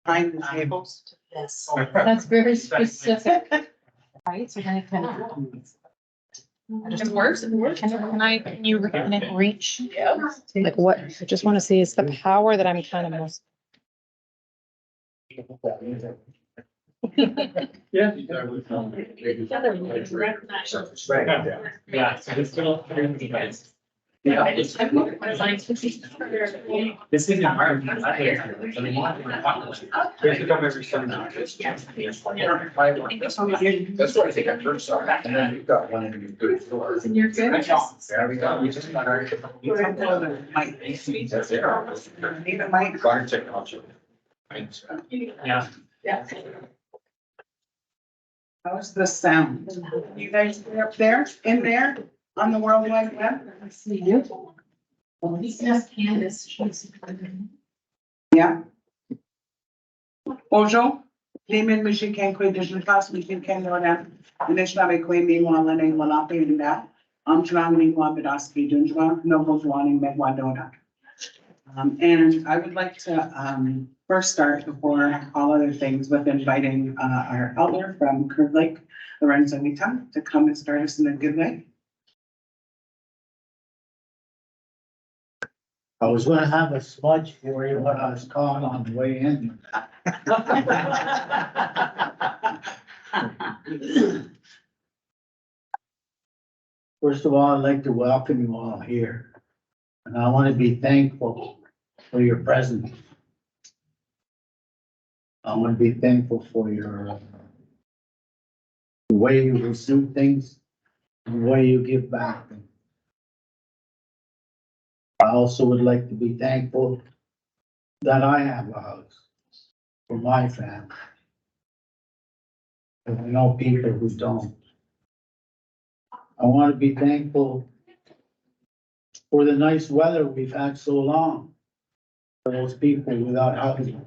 behind the tables. This. That's very specific. Right, so then it kind of. It works, it works. Can it reach? Like what, I just want to see is the power that I'm kind of most. Yeah. Yeah, so it's still. Yeah, it's. This isn't hard. There's a couple every Sunday. That's what I think I first saw. And then you've got one in the good store. And you're good. There we go. We just got our. Might be sweet. That's it. Even might. Garden technology. Yeah. Yeah. How's the sound? You guys are up there, in there, on the World Wide Web? Well, he says Candace, she's. Yeah. Bonjour, les mêmes musiques que je passe, mais qui can know that. And it's not a queen, me one, and I will not be in that. Trying me one, but ask you, Dunjwa, no one's wanting me one donut. And I would like to, first start before all other things with inviting, our elder from Curve Lake, Lorenzo Mita, to come and start us in a good way. I was gonna have a smudge for you when I was calling on the way in. First of all, I'd like to welcome you all here. And I want to be thankful for your presence. I want to be thankful for your the way you receive things, the way you give back. I also would like to be thankful that I have a house for my family. And I know people who don't. I want to be thankful for the nice weather we've had so long. For those people without housing,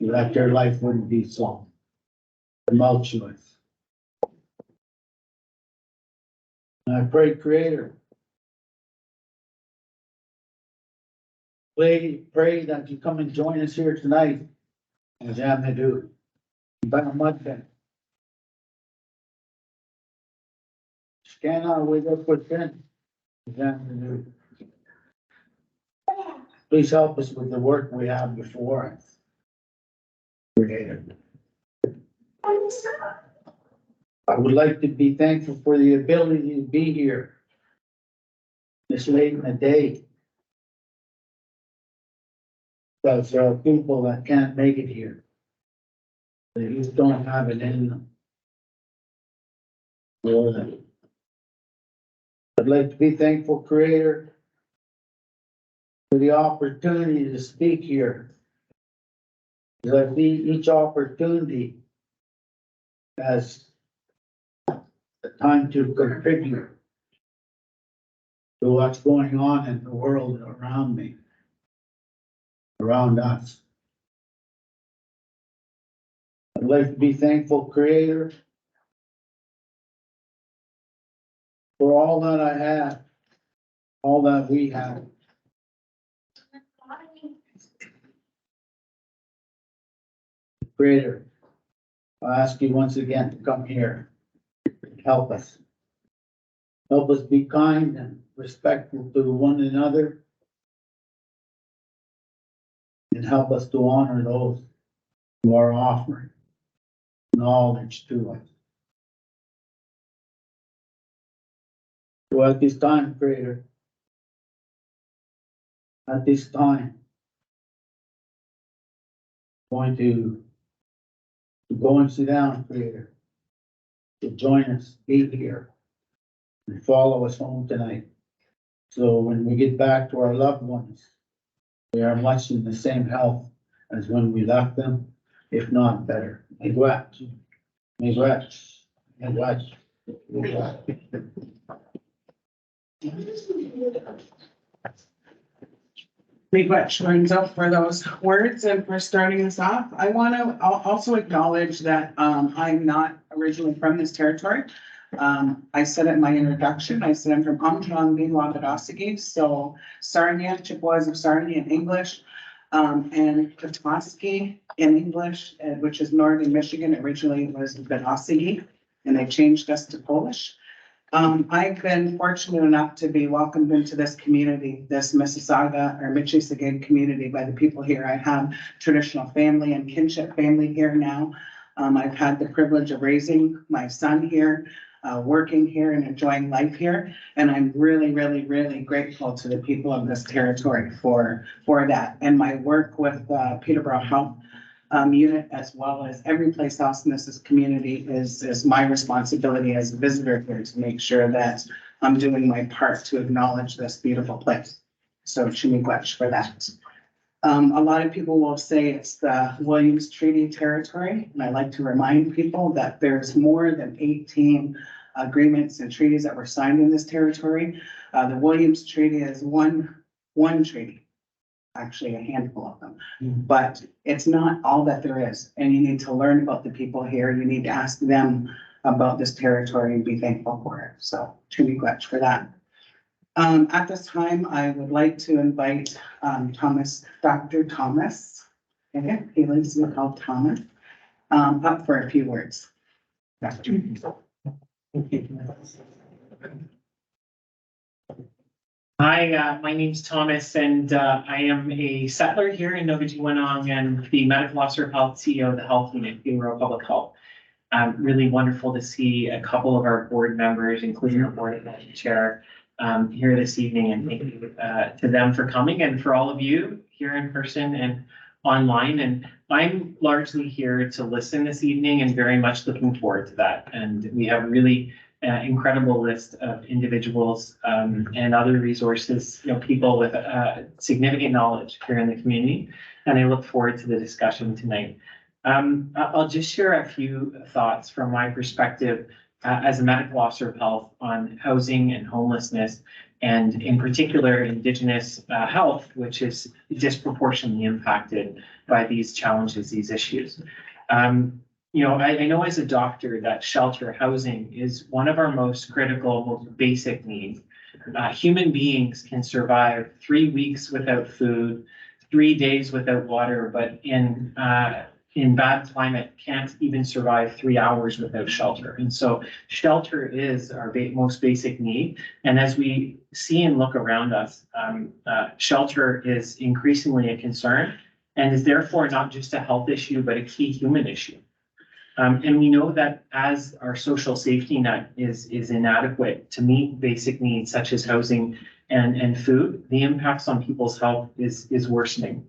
that their life wouldn't be so tumultuous. And I pray, Creator, pray that you come and join us here tonight in Bimmaadiziwn. Bimmaadiziwn. Scan our way up within Bimmaadiziwn. Please help us with the work we have before us. Creator. I would like to be thankful for the ability to be here this late in the day. Because there are people that can't make it here. They just don't have it in them. For them. I'd like to be thankful, Creator, for the opportunity to speak here. Because I see each opportunity as a time to contribute to what's going on in the world around me. Around us. I'd like to be thankful, Creator, for all that I have, all that we have. Creator, I ask you once again to come here, help us. Help us be kind and respectful to one another. And help us to honor those who are offering knowledge to us. So at this time, Creator, at this time, I'm going to go and sit down, Creator, to join us, be here, and follow us home tonight. So when we get back to our loved ones, they are much in the same health as when we left them, if not better. Miigwech. Miigwech, Lorenzo, for those words and for starting us off. I want to also acknowledge that I'm not originally from this territory. I said it in my introduction, I said I'm from Bimmaadiziwn, so Sarnia, Chippewas of Sarnia in English. And Petoskey in English, which is northern Michigan, originally was Bimmaadiziwn, and they changed us to Polish. I've been fortunate enough to be welcomed into this community, this Mississauga or Michigan community by the people here. I have traditional family and kinship family here now. I've had the privilege of raising my son here, working here and enjoying life here. And I'm really, really, really grateful to the people of this territory for that. And my work with Peterborough Health unit, as well as every place else in this community, is my responsibility as a visitor here to make sure that I'm doing my part to acknowledge this beautiful place. So Chimiigwech for that. A lot of people will say it's the Williams Treaty territory, and I like to remind people that there's more than 18 agreements and treaties that were signed in this territory. The Williams Treaty is one treaty, actually a handful of them, but it's not all that there is. And you need to learn about the people here. You need to ask them about this territory and be thankful for it. So Chimiigwech for that. At this time, I would like to invite Dr. Thomas, okay, he lives in called Thomas, up for a few words. Dr. Hi, my name's Thomas, and I am a settler here in Nova-Jiwanong and the medical officer of health, CEO of the health unit, Peterborough Public Health. Really wonderful to see a couple of our board members, including our board chair, here this evening, and thank you to them for coming, and for all of you here in person and online. And I'm largely here to listen this evening and very much looking forward to that. And we have really incredible list of individuals and other resources, people with significant knowledge here in the community. And I look forward to the discussion tonight. I'll just share a few thoughts from my perspective as a medical officer of health on housing and homelessness, and in particular Indigenous health, which is disproportionately impacted by these challenges, these issues. I know as a doctor that shelter, housing is one of our most critical, most basic needs. Human beings can survive 3 weeks without food, 3 days without water, but in bad climate can't even survive 3 hours without shelter. And so shelter is our most basic need. And as we see and look around us, shelter is increasingly a concern and is therefore not just a health issue, but a key human issue. And we know that as our social safety net is inadequate to meet basic needs such as housing and food, the impacts on people's health is worsening.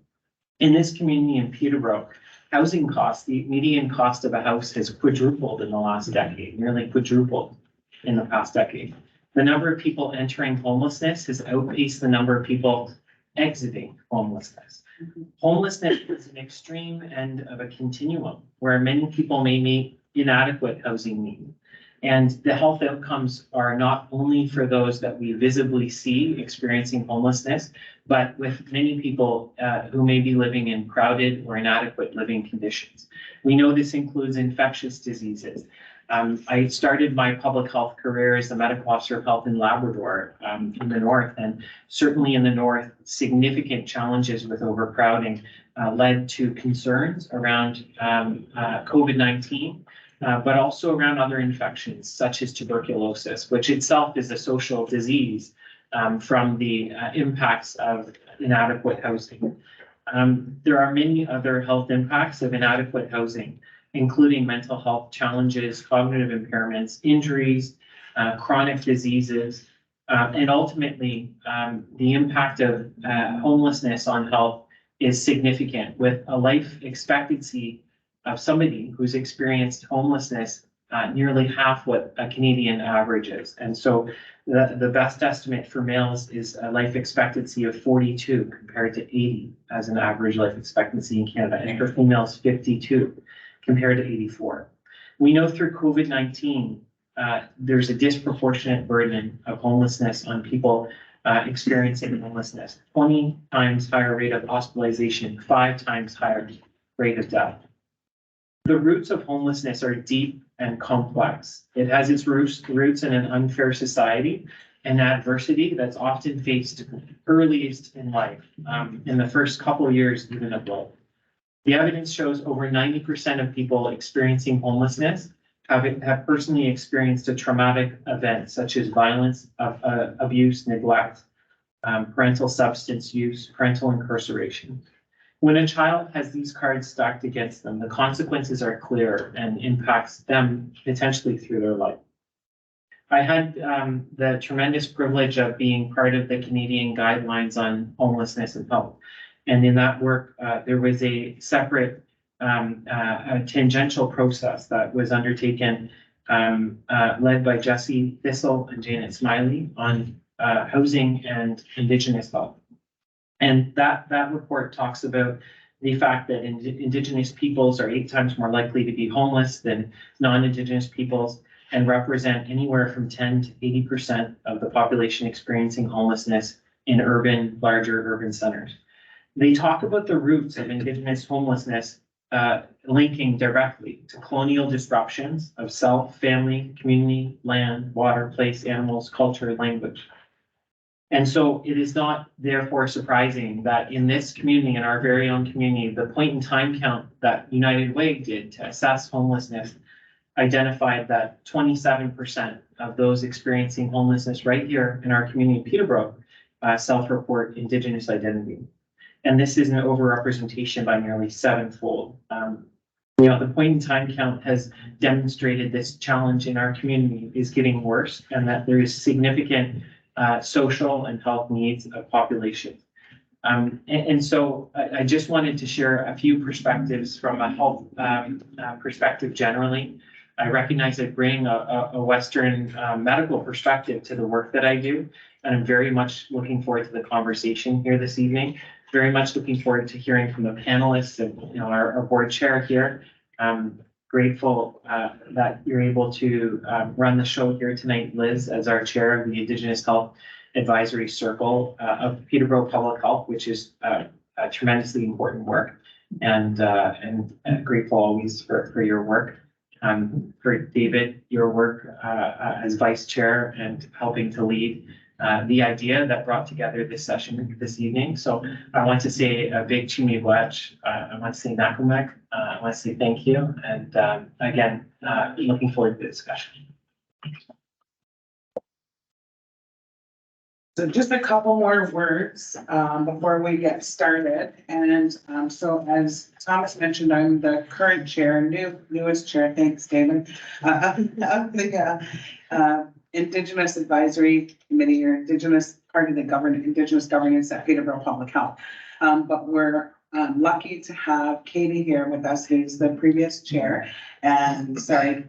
In this community in Peterborough, housing costs, the median cost of a house has quadrupled in the last decade, nearly quadrupled in the past decade. The number of people entering homelessness has outpaced the number of people exiting homelessness. Homelessness is an extreme end of a continuum where many people may meet inadequate housing needs. And the health outcomes are not only for those that we visibly see experiencing homelessness, but with many people who may be living in crowded or inadequate living conditions. We know this includes infectious diseases. I started my public health career as a medical officer of health in Labrador in the north, and certainly in the north, significant challenges with overcrowding led to concerns around COVID-19. But also around other infections such as tuberculosis, which itself is a social disease from the impacts of inadequate housing. There are many other health impacts of inadequate housing, including mental health challenges, cognitive impairments, injuries, chronic diseases, and ultimately the impact of homelessness on health is significant, with a life expectancy of somebody who's experienced homelessness nearly half what a Canadian average is. And so the best estimate for males is a life expectancy of 42 compared to 80 as an average life expectancy in Canada, and for females 52 compared to 84. We know through COVID-19 there's a disproportionate burden of homelessness on people experiencing homelessness, 20 times higher rate of hospitalization, 5 times higher rate of death. The roots of homelessness are deep and complex. It has its roots in an unfair society and adversity that's often faced earliest in life, in the first couple of years, even of life. The evidence shows over 90% of people experiencing homelessness have personally experienced a traumatic event such as violence, abuse, neglect, parental substance use, parental incarceration. When a child has these cards stacked against them, the consequences are clear and impacts them potentially through their life. I had the tremendous privilege of being part of the Canadian guidelines on homelessness and health. And in that work, there was a separate a tangential process that was undertaken, led by Jesse Thistle and Janet Smiley on housing and Indigenous health. And that report talks about the fact that Indigenous peoples are 8 times more likely to be homeless than non-Indigenous peoples and represent anywhere from 10 to 80% of the population experiencing homelessness in larger urban centers. They talk about the roots of Indigenous homelessness linking directly to colonial disruptions of self, family, community, land, water, place, animals, culture, language. And so it is not therefore surprising that in this community, in our very own community, the point in time count that United Way did to assess homelessness identified that 27% of those experiencing homelessness right here in our community of Peterborough self-report Indigenous identity. And this is an overrepresentation by nearly 7-fold. The point in time count has demonstrated this challenge in our community is getting worse and that there is significant social and health needs of population. And so I just wanted to share a few perspectives from a health perspective generally. I recognize I bring a Western medical perspective to the work that I do, and I'm very much looking forward to the conversation here this evening. Very much looking forward to hearing from the panelists and our board chair here. Grateful that you're able to run the show here tonight, Liz, as our chair of the Indigenous Health Advisory Circle of Peterborough Public Health, which is a tremendously important work, and grateful always for your work. For David, your work as vice chair and helping to lead the idea that brought together this session this evening. So I want to say a big Chimiwach. I want to say Nakumek. I want to say thank you. And again, looking forward to the discussion. So just a couple more words before we get started. And so as Thomas mentioned, I'm the current chair, newest chair, thanks David, of the Indigenous Advisory Committee, or Indigenous part of the Indigenous governance at Peterborough Public Health. But we're lucky to have Katie here with us, who's the previous chair. And so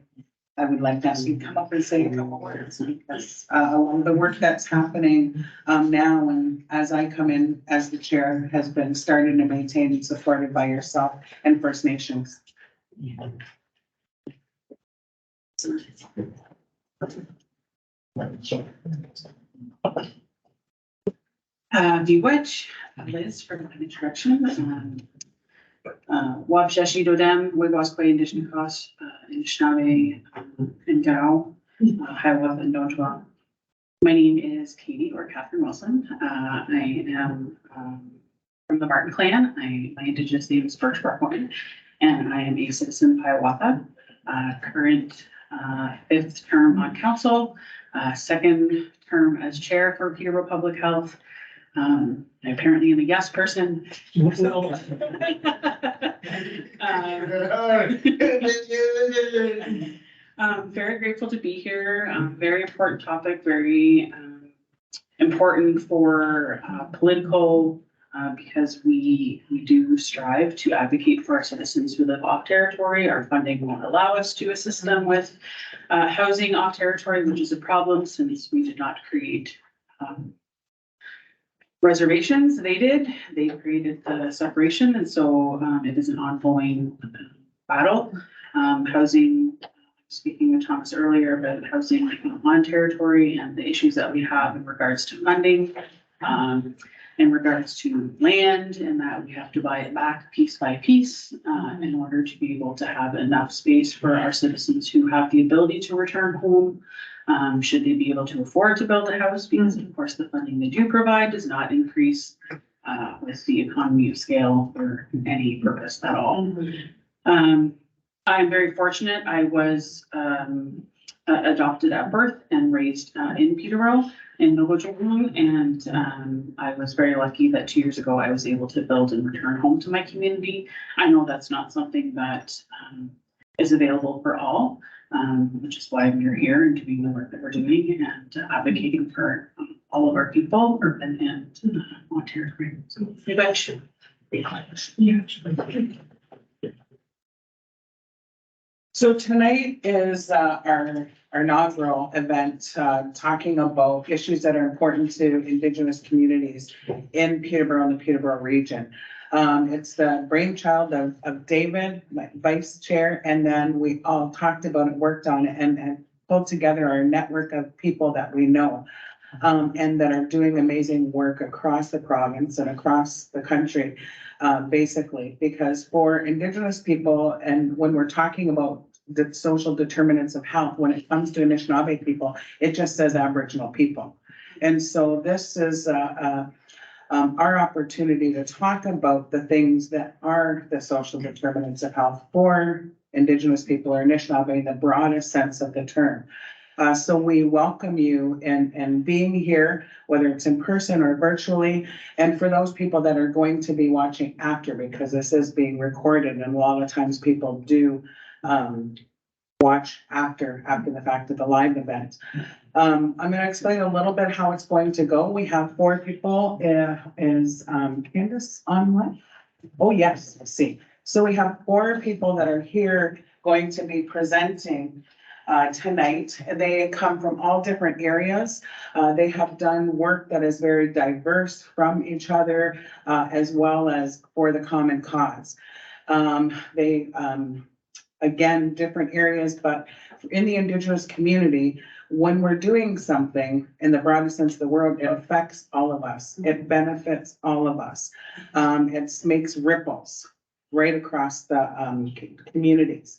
I would like to ask you to come up and say a couple words, because a lot of the work that's happening now, and as I come in as the chair, has been started and maintained and supported by yourself and First Nations. Viwech, Liz for the introduction. Wabshashi Dodem, Wigoskwe, Indigenous, Anishinaabe, and Gao, Hiawatha, and Dojwa. My name is Katie, or Catherine Wilson. I am from the Martin clan. My Indigenous name is Birchbark woman, and I am a citizen of Hiawatha. Current 5th term on council, 2nd term as chair for Peterborough Public Health. I apparently am a yes person. Very grateful to be here. Very important topic, very important for political, because we do strive to advocate for our citizens who live off territory. Our funding won't allow us to assist them with housing off territory, which is a problem since we did not create reservations. They did. They created the separation, and so it is an ongoing battle. Housing, speaking with Thomas earlier about housing on territory and the issues that we have in regards to funding, in regards to land, and that we have to buy it back piece by piece in order to be able to have enough space for our citizens who have the ability to return home should they be able to afford to build a house, because of course the funding they do provide does not increase with the economy of scale for any purpose at all. I'm very fortunate. I was adopted at birth and raised in Peterborough in Bimmaadiziwn, and I was very lucky that 2 years ago I was able to build and return home to my community. I know that's not something that is available for all, which is why we're here and doing the work that we're doing and advocating for all of our people, urban and Ontario. So maybe I should. So tonight is our inaugural event, talking about issues that are important to Indigenous communities in Peterborough and the Peterborough region. It's the brainchild of David, my vice chair, and then we all talked about it, worked on it, and pulled together our network of people that we know, and that are doing amazing work across the province and across the country, basically, because for Indigenous people, and when we're talking about the social determinants of health, when it comes to Anishinaabe people, it just says Aboriginal people. And so this is our opportunity to talk about the things that are the social determinants of health for Indigenous people or Anishinaabe in the broadest sense of the term. So we welcome you and being here, whether it's in person or virtually, and for those people that are going to be watching after, because this is being recorded and a lot of times people do watch after the fact of the live event. I'm going to explain a little bit how it's going to go. We have 4 people. Is Candace online? Oh, yes, let's see. So we have 4 people that are here going to be presenting tonight. They come from all different areas. They have done work that is very diverse from each other, as well as for the common cause. Again, different areas, but in the Indigenous community, when we're doing something in the broadest sense of the word, it affects all of us. It benefits all of us. It makes ripples right across the communities.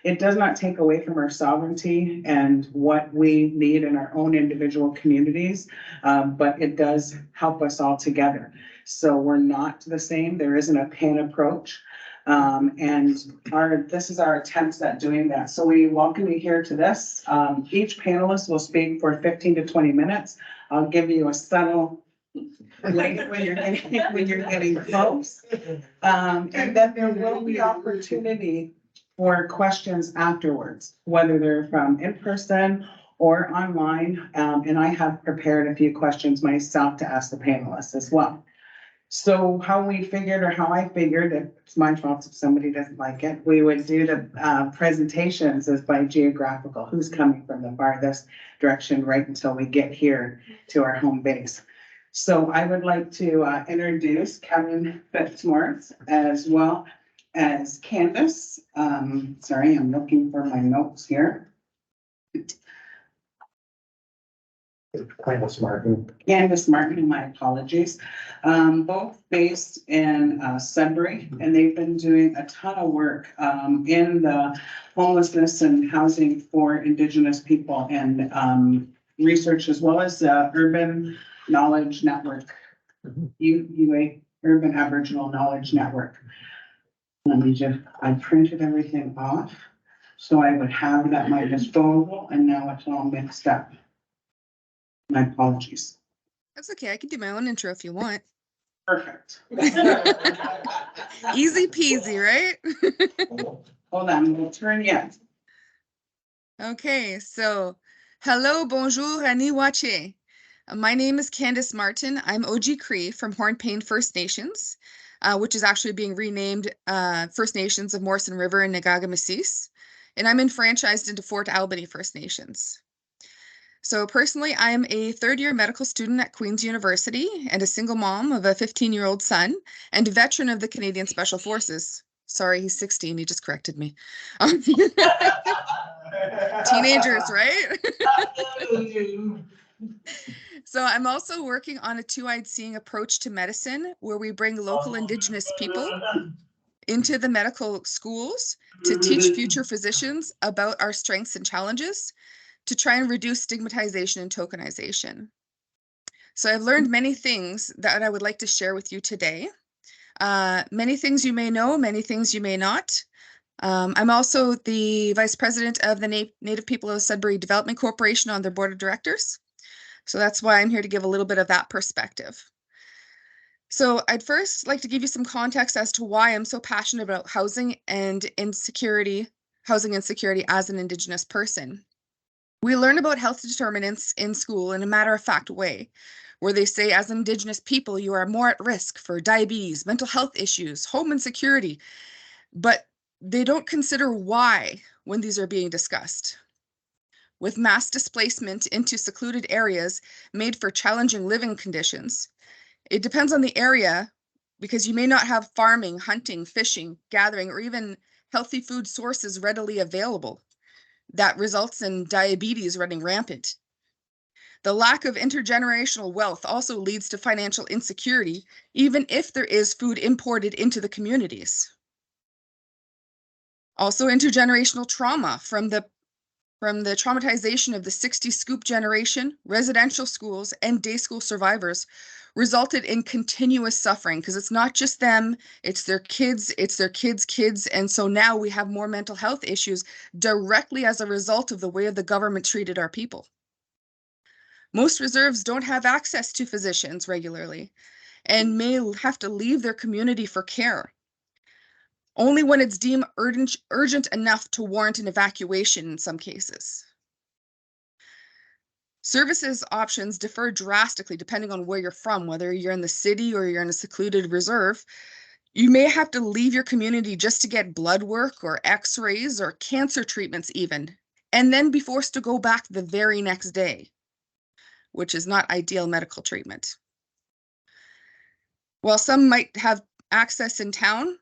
It does not take away from our sovereignty and what we need in our own individual communities, but it does help us all together. So we're not the same. There isn't a pan approach. And this is our attempts at doing that. So we welcome you here to this. Each panelist will speak for 15 to 20 minutes. I'll give you a subtle late when you're getting close. And then there will be opportunity for questions afterwards, whether they're from in person or online. And I have prepared a few questions myself to ask the panelists as well. So how we figured, or how I figured, it's my fault if somebody doesn't like it, we would do the presentations as by geographical, who's coming from the farthest direction right until we get here to our home base. So I would like to introduce Kevin Fitzmaurice as well as Candace. Sorry, I'm looking for my notes here. Candace Martin. Candace Martin, my apologies. Both based in Sudbury, and they've been doing a ton of work in the homelessness and housing for Indigenous people and research, as well as Urban Knowledge Network, UA, Urban Aboriginal Knowledge Network. Let me just, I printed everything off so I would have it at my disposal, and now it's all mixed up. My apologies. That's okay. I can do my own intro if you want. Perfect. Easy peasy, right? Hold on, we'll turn yet. Okay, so hello, bonjour, aniwache. My name is Candace Martin. I'm OG Cree from Hornpain First Nations, which is actually being renamed First Nations of Morrison River and Nagagamassis. And I'm enfranchised into Fort Albany First Nations. So personally, I'm a third-year medical student at Queen's University and a single mom of a 15-year-old son and a veteran of the Canadian Special Forces. Sorry, he's 16. He just corrected me. Teenagers, right? So I'm also working on a two-eyed seeing approach to medicine, where we bring local Indigenous people into the medical schools to teach future physicians about our strengths and challenges, to try and reduce stigmatization and tokenization. So I've learned many things that I would like to share with you today. Many things you may know, many things you may not. I'm also the Vice President of the Native People of Sudbury Development Corporation on their board of directors. So that's why I'm here to give a little bit of that perspective. So I'd first like to give you some context as to why I'm so passionate about housing insecurity as an Indigenous person. We learn about health determinants in school in a matter-of-fact way, where they say as Indigenous people, you are more at risk for diabetes, mental health issues, home insecurity, but they don't consider why when these are being discussed. With mass displacement into secluded areas made for challenging living conditions, it depends on the area because you may not have farming, hunting, fishing, gathering, or even healthy food sources readily available. That results in diabetes running rampant. The lack of intergenerational wealth also leads to financial insecurity, even if there is food imported into the communities. Also, intergenerational trauma from the traumatization of the 60 scoop generation, residential schools, and day school survivors resulted in continuous suffering because it's not just them, it's their kids, kids. And so now we have more mental health issues directly as a result of the way the government treated our people. Most reserves don't have access to physicians regularly and may have to leave their community for care, only when it's deemed urgent enough to warrant an evacuation in some cases. Services options differ drastically depending on where you're from, whether you're in the city or you're in a secluded reserve. You may have to leave your community just to get blood work or x-rays or cancer treatments even, and then be forced to go back the very next day, which is not ideal medical treatment. While some might have access in town,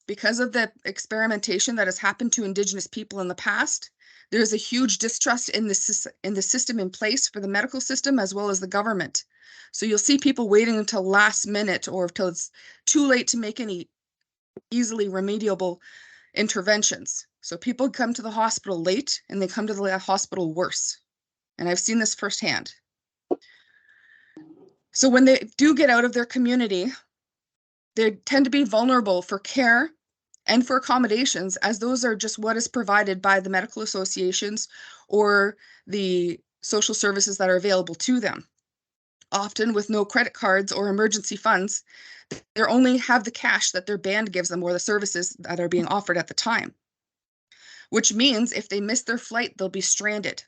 because of the experimentation that has happened to Indigenous people in the past, there's a huge distrust in the system in place for the medical system as well as the government. So you'll see people waiting until last minute or until it's too late to make any easily remediable interventions. So people come to the hospital late and they come to the hospital worse. And I've seen this firsthand. So when they do get out of their community, they tend to be vulnerable for care and for accommodations, as those are just what is provided by the medical associations or the social services that are available to them. Often with no credit cards or emergency funds, they only have the cash that their band gives them or the services that are being offered at the time, which means if they miss their flight, they'll be stranded.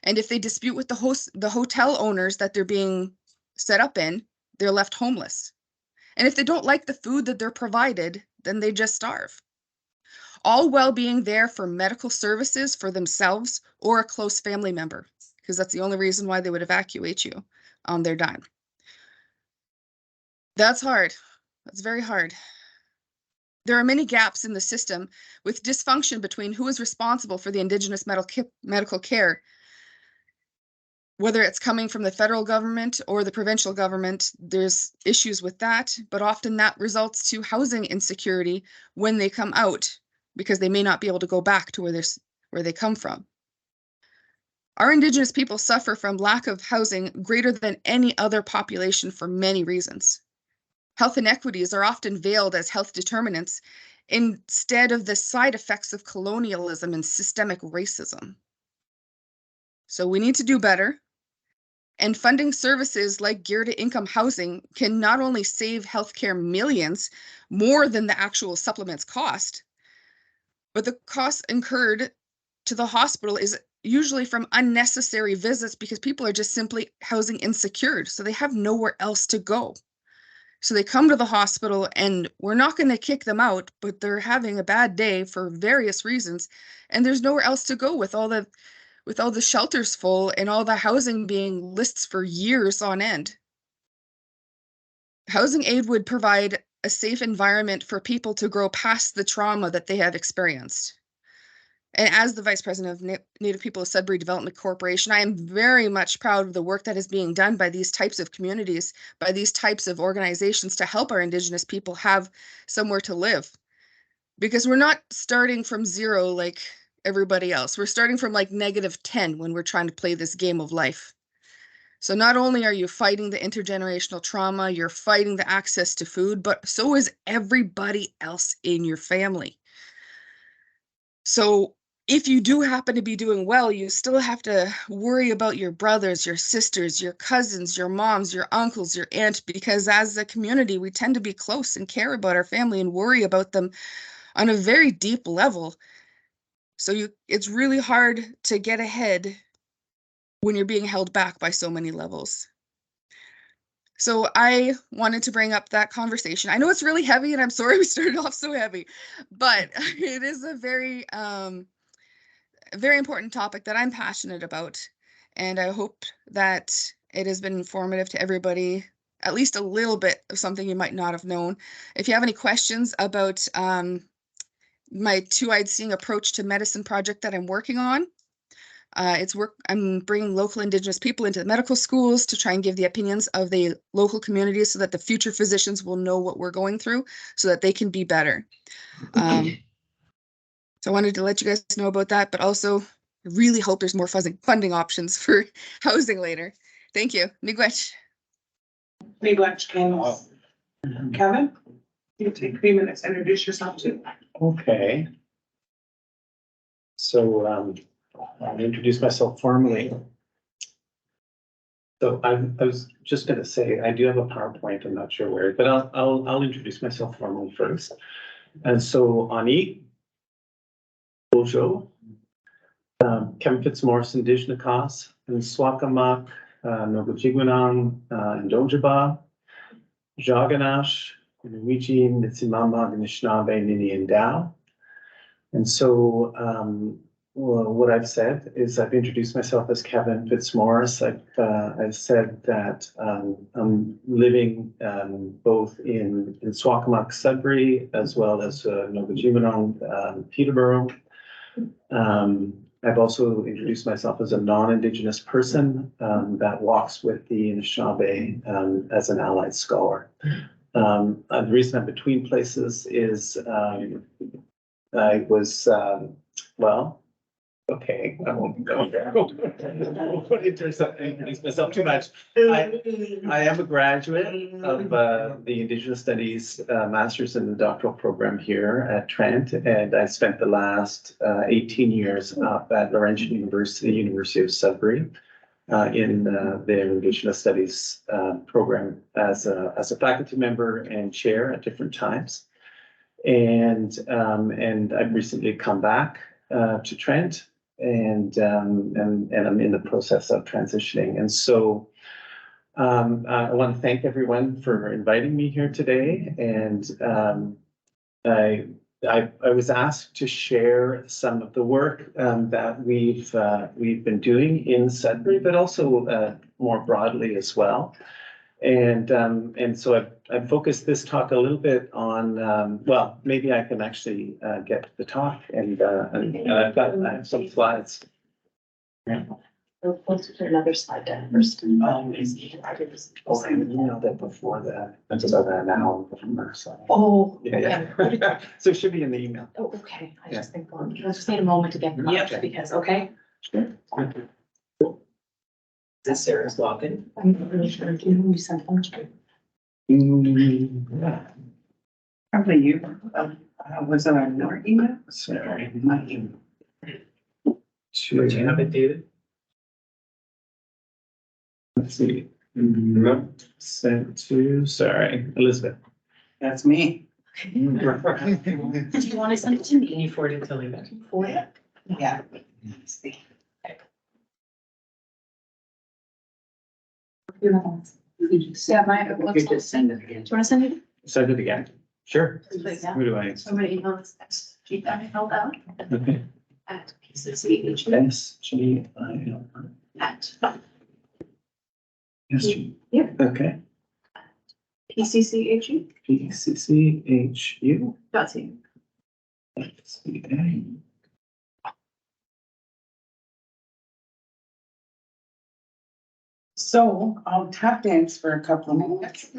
And if they dispute with the hotel owners that they're being set up in, they're left homeless. And if they don't like the food that they're provided, then they just starve. All while being there for medical services for themselves or a close family member, because that's the only reason why they would evacuate you on their dime. That's hard. That's very hard. There are many gaps in the system with dysfunction between who is responsible for the Indigenous medical care, whether it's coming from the federal government or the provincial government. There's issues with that, but often that results to housing insecurity when they come out because they may not be able to go back to where they come from. Our Indigenous people suffer from lack of housing greater than any other population for many reasons. Health inequities are often veiled as health determinants instead of the side effects of colonialism and systemic racism. So we need to do better. And funding services like geared to income housing can not only save healthcare millions more than the actual supplements cost, but the cost incurred to the hospital is usually from unnecessary visits because people are just simply housing insecure. So they have nowhere else to go. So they come to the hospital and we're not going to kick them out, but they're having a bad day for various reasons. And there's nowhere else to go with all the shelters full and all the housing being lists for years on end. Housing aid would provide a safe environment for people to grow past the trauma that they have experienced. And as the Vice President of Native People of Sudbury Development Corporation, I am very much proud of the work that is being done by these types of communities, by these types of organizations to help our Indigenous people have somewhere to live. Because we're not starting from zero like everybody else. We're starting from like -10 when we're trying to play this game of life. So not only are you fighting the intergenerational trauma, you're fighting the access to food, but so is everybody else in your family. So if you do happen to be doing well, you still have to worry about your brothers, your sisters, your cousins, your moms, your uncles, your aunt, because as a community, we tend to be close and care about our family and worry about them on a very deep level. So it's really hard to get ahead when you're being held back by so many levels. So I wanted to bring up that conversation. I know it's really heavy, and I'm sorry we started off so heavy, but it is a very important topic that I'm passionate about, and I hope that it has been informative to everybody, at least a little bit of something you might not have known. If you have any questions about my two-eyed seeing approach to medicine project that I'm working on, I'm bringing local Indigenous people into the medical schools to try and give the opinions of the local communities so that the future physicians will know what we're going through so that they can be better. So I wanted to let you guys know about that, but also I really hope there's more funding options for housing later. Thank you. Miigwech. Miigwech, Candace. Kevin, you take 3 minutes, to introduce yourself too. Okay. So I'll introduce myself formally. So I was just going to say I do have a PowerPoint. I'm not sure where, but I'll introduce myself formally first. And so Ani Bojo, Kevin Fitzmaurice, Indigenous, and Swakamak, Nogajigwanang, and Dojaba, Jaganash, Inuichi, Nitsimama, Anishinaabe, Nini, and Dao. And so well, what I've said is I've introduced myself as Kevin Fitzmaurice. I've said that I'm living both in Swakamak, Sudbury, as well as Nogajigwanang, Peterborough. I've also introduced myself as a non-Indigenous person that walks with the Anishinaabe as an allied scholar. The reason I'm between places is I was, well, okay, I won't go there. I won't introduce myself too much. I am a graduate of the Indigenous Studies Master's and Doctoral Program here at Trent, and I spent the last 18 years up at Laurentian University of Sudbury in their Indigenous Studies program as a faculty member and chair at different times. And I've recently come back to Trent, and I'm in the process of transitioning. And so I want to thank everyone for inviting me here today. And I was asked to share some of the work that we've been doing in Sudbury, but also more broadly as well. And so I've focused this talk a little bit on, well, maybe I can actually get to the talk, and I have some slides. Let's put another slide down first. I emailed it before that. That's about an hour before. So. Oh, Yeah. So it should be in the email. oh, okay. I just think, well, let's just need a moment to get them up because, okay. Is this Sarah's login? I'm not really sure. Do you know who you sent them to? Yeah. Probably you. Was it on your email? Sorry. My email. Do you have it, David? Let's see. Sent to, sorry, Elizabeth. That's me. Do you want to send it to me? Can you forward it to Lena? For it? Yeah. Let's see. Yeah, my, You could just send it again. do you want to send it? Send it again. Sure. Please. Who do I? Somebody email us next. Keep that held out Okay. at PCCH SGIL. at SG. Yeah. Okay. PCCHU PCCHU. .ca. CA. So I'll tap dance for a couple of minutes.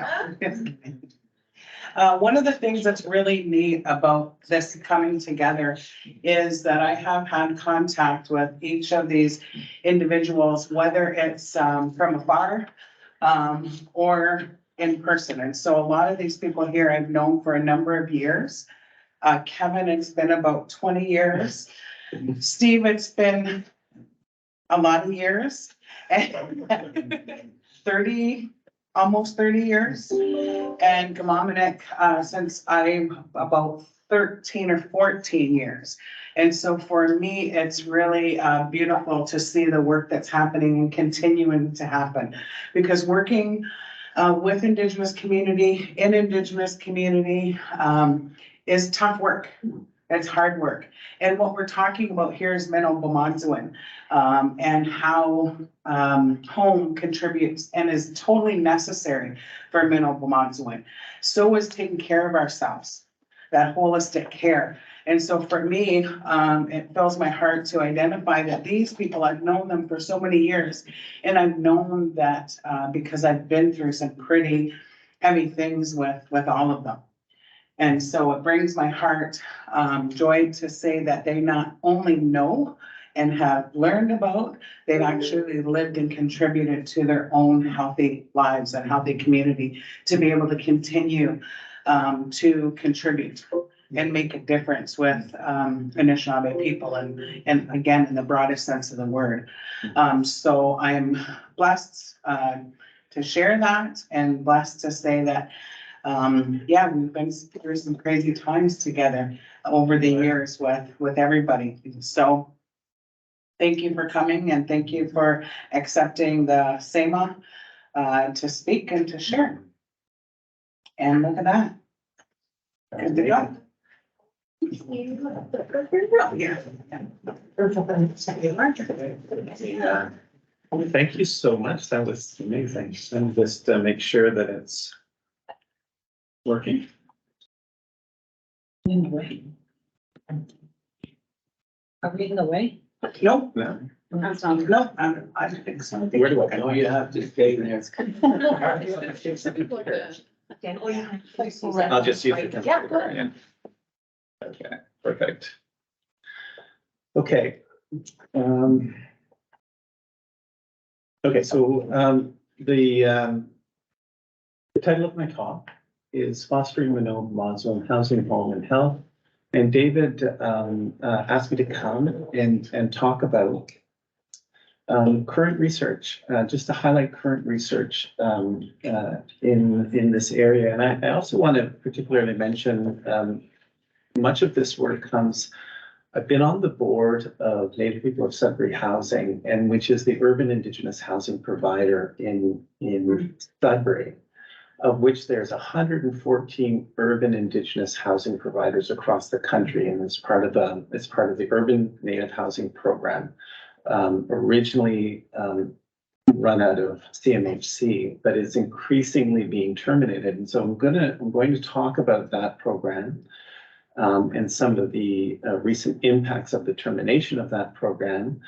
One of the things that's really neat about this coming together is that I have had contact with each of these individuals, whether it's from afar or in person. And so a lot of these people here I've known for a number of years. Kevin, it's been about 20 years. Steve, it's been a lot of years. And 30, almost 30 years. And Gamamonik, since I'm about 13 or 14 years. And so for me, it's really beautiful to see the work that's happening and continuing to happen. Because working with Indigenous community, in Indigenous community, is tough work. It's hard work. And what we're talking about here is Mino Bimmaadiziwn, and how home contributes and is totally necessary for Mino Bimmaadiziwn. So is taking care of ourselves, that holistic care. And so for me, it fills my heart to identify that these people, I've known them for so many years, and I've known that because I've been through some pretty heavy things with all of them. And so it brings my heart joy to say that they not only know and have learned about, they've actually lived and contributed to their own healthy lives and healthy community to be able to continue to contribute and make a difference with Anishinaabe people and again, in the broadest sense of the word. So I'm blessed to share that and blessed to say that yeah, we've been through some crazy times together over the years with everybody. So thank you for coming and thank you for accepting the SEMA to speak and to share. And look at that. Good to go. Yeah. Thank you so much. That was amazing. And just make sure that it's working. In the way. Are we in the way? Nope, No. That's not. nope, I don't think so. Where do I No, go? you have to stay there. I'll just use it. Yeah, go ahead. Okay, perfect. Okay. Okay, so the title of my talk is Fostering Mino Bimmaadiziwn Housing, Home and Health. And David asked me to come and talk about current research, just to highlight current research in this area. And I also want to particularly mention much of this work comes, I've been on the board of Native People of Sudbury Housing, and which is the urban Indigenous housing provider in Sudbury, of which there's 114 urban Indigenous housing providers across the country, and it's part of the Urban Native Housing Program, originally run out of CMHC, but is increasingly being terminated. And so I'm going to talk about that program. And some of the recent impacts of the termination of that program.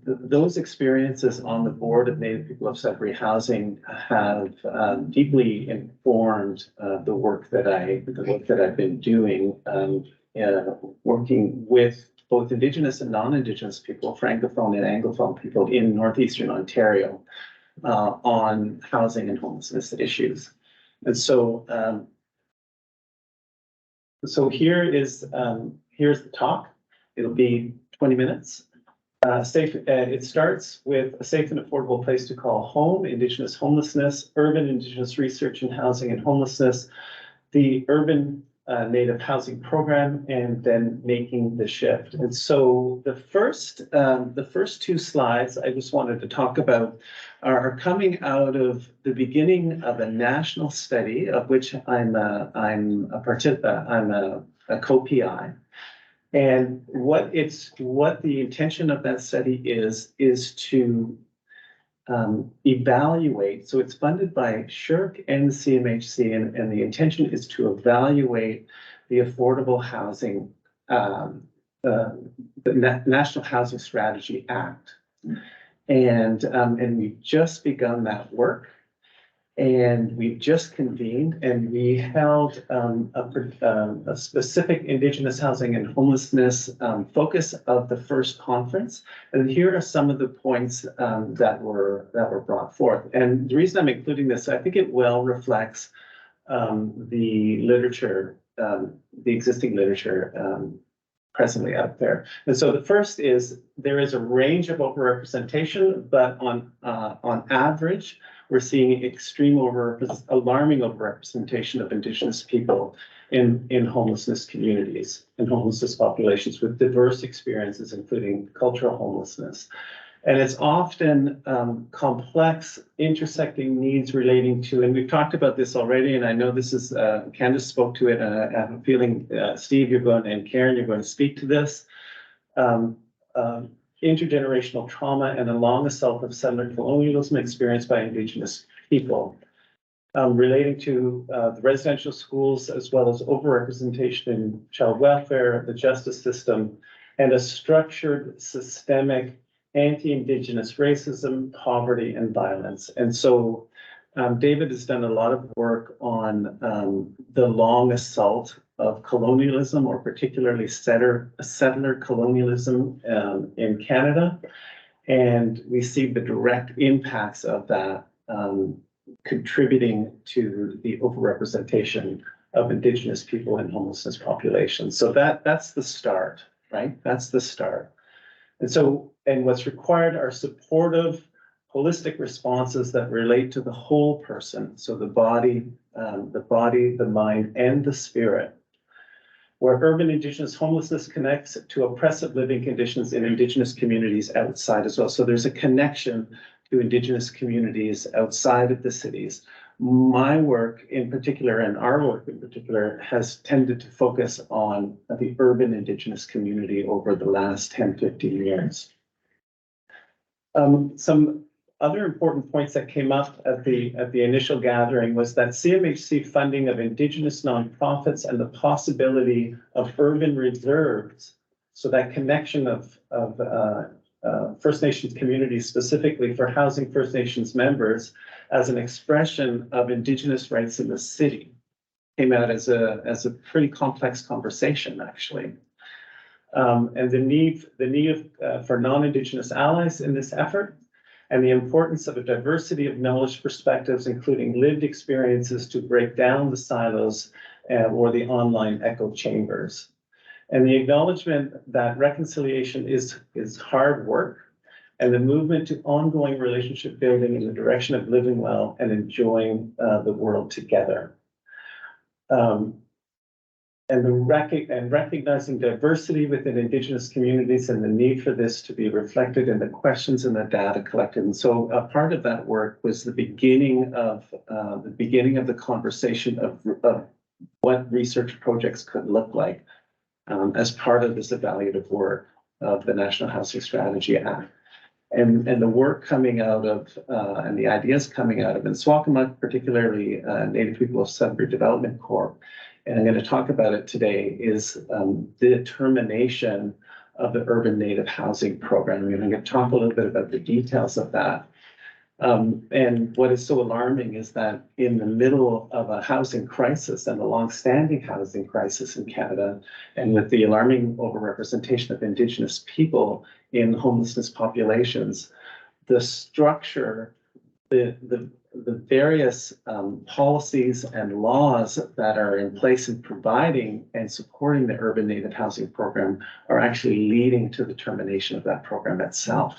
Those experiences on the board of Native People of Sudbury Housing have deeply informed the work that I've been doing, working with both Indigenous and non-Indigenous people, Francophone and Anglophone people in Northeastern Ontario on housing and homelessness issues. And so here's the talk. It'll be 20 minutes. It starts with a safe and affordable place to call home, Indigenous homelessness, urban Indigenous research in housing and homelessness, the urban Native housing program, and then making the shift. And so the first two slides I just wanted to talk about are coming out of the beginning of a national study of which I'm a co-PI. And what the intention of that study is to evaluate. So it's funded by SHRC and the CMHC, and the intention is to evaluate the affordable housing, the National Housing Strategy Act. And we've just begun that work. And we've just convened and we held a specific Indigenous housing and homelessness focus of the first conference. And here are some of the points that were brought forth. And the reason I'm including this, I think it well reflects the literature, the existing literature presently out there. And so the first is there is a range of overrepresentation, but on average, we're seeing alarming overrepresentation of Indigenous people in homelessness communities and homelessness populations with diverse experiences, including cultural homelessness. And it's often complex, intersecting needs relating to, and we've talked about this already, and I know this is, Candace spoke to it, and I have a feeling, Steve, and Karen, you're going to speak to this. Intergenerational trauma and the long assault of settler colonialism experienced by Indigenous people, relating to the residential schools, as well as overrepresentation in child welfare, the justice system, and a structured, systemic anti-Indigenous racism, poverty, and violence. And so David has done a lot of work on the long assault of colonialism, or particularly settler colonialism in Canada. And we see the direct impacts of that contributing to the overrepresentation of Indigenous people in homelessness populations. So that's the start, right? That's the start. And so, and what's required are supportive, holistic responses that relate to the whole person. So the body, the mind, and the spirit, where urban Indigenous homelessness connects to oppressive living conditions in Indigenous communities outside as well. So there's a connection to Indigenous communities outside of the cities. My work in particular, and our work in particular, has tended to focus on the urban Indigenous community over the last 10, 15 years. Some other important points that came up at the initial gathering was that CMHC funding of Indigenous nonprofits and the possibility of urban reserves, so that connection of First Nations communities specifically for housing First Nations members as an expression of Indigenous rights in the city, came out as a pretty complex conversation, actually. And the need for non-Indigenous allies in this effort, and the importance of a diversity of knowledge perspectives, including lived experiences, to break down the silos or the online echo chambers. And the acknowledgement that reconciliation is hard work, and the movement to ongoing relationship building in the direction of living well and enjoying the world together. And recognizing diversity within Indigenous communities and the need for this to be reflected in the questions and the data collected. And so a part of that work was the beginning of the conversation of what research projects could look like as part of this evaluative work of the National Housing Strategy Act. And the work coming out of, and the ideas coming out of, in Swakemuk, particularly Native People of Sudbury Development Corp, and I'm going to talk about it today, is the determination of the Urban Native Housing Program. And I'm going to talk a little bit about the details of that. And what is so alarming is that in the middle of a housing crisis, and a long-standing housing crisis in Canada, and with the alarming overrepresentation of Indigenous people in homelessness populations, the structure, the various policies and laws that are in place in providing and supporting the Urban Native Housing Program are actually leading to the termination of that program itself.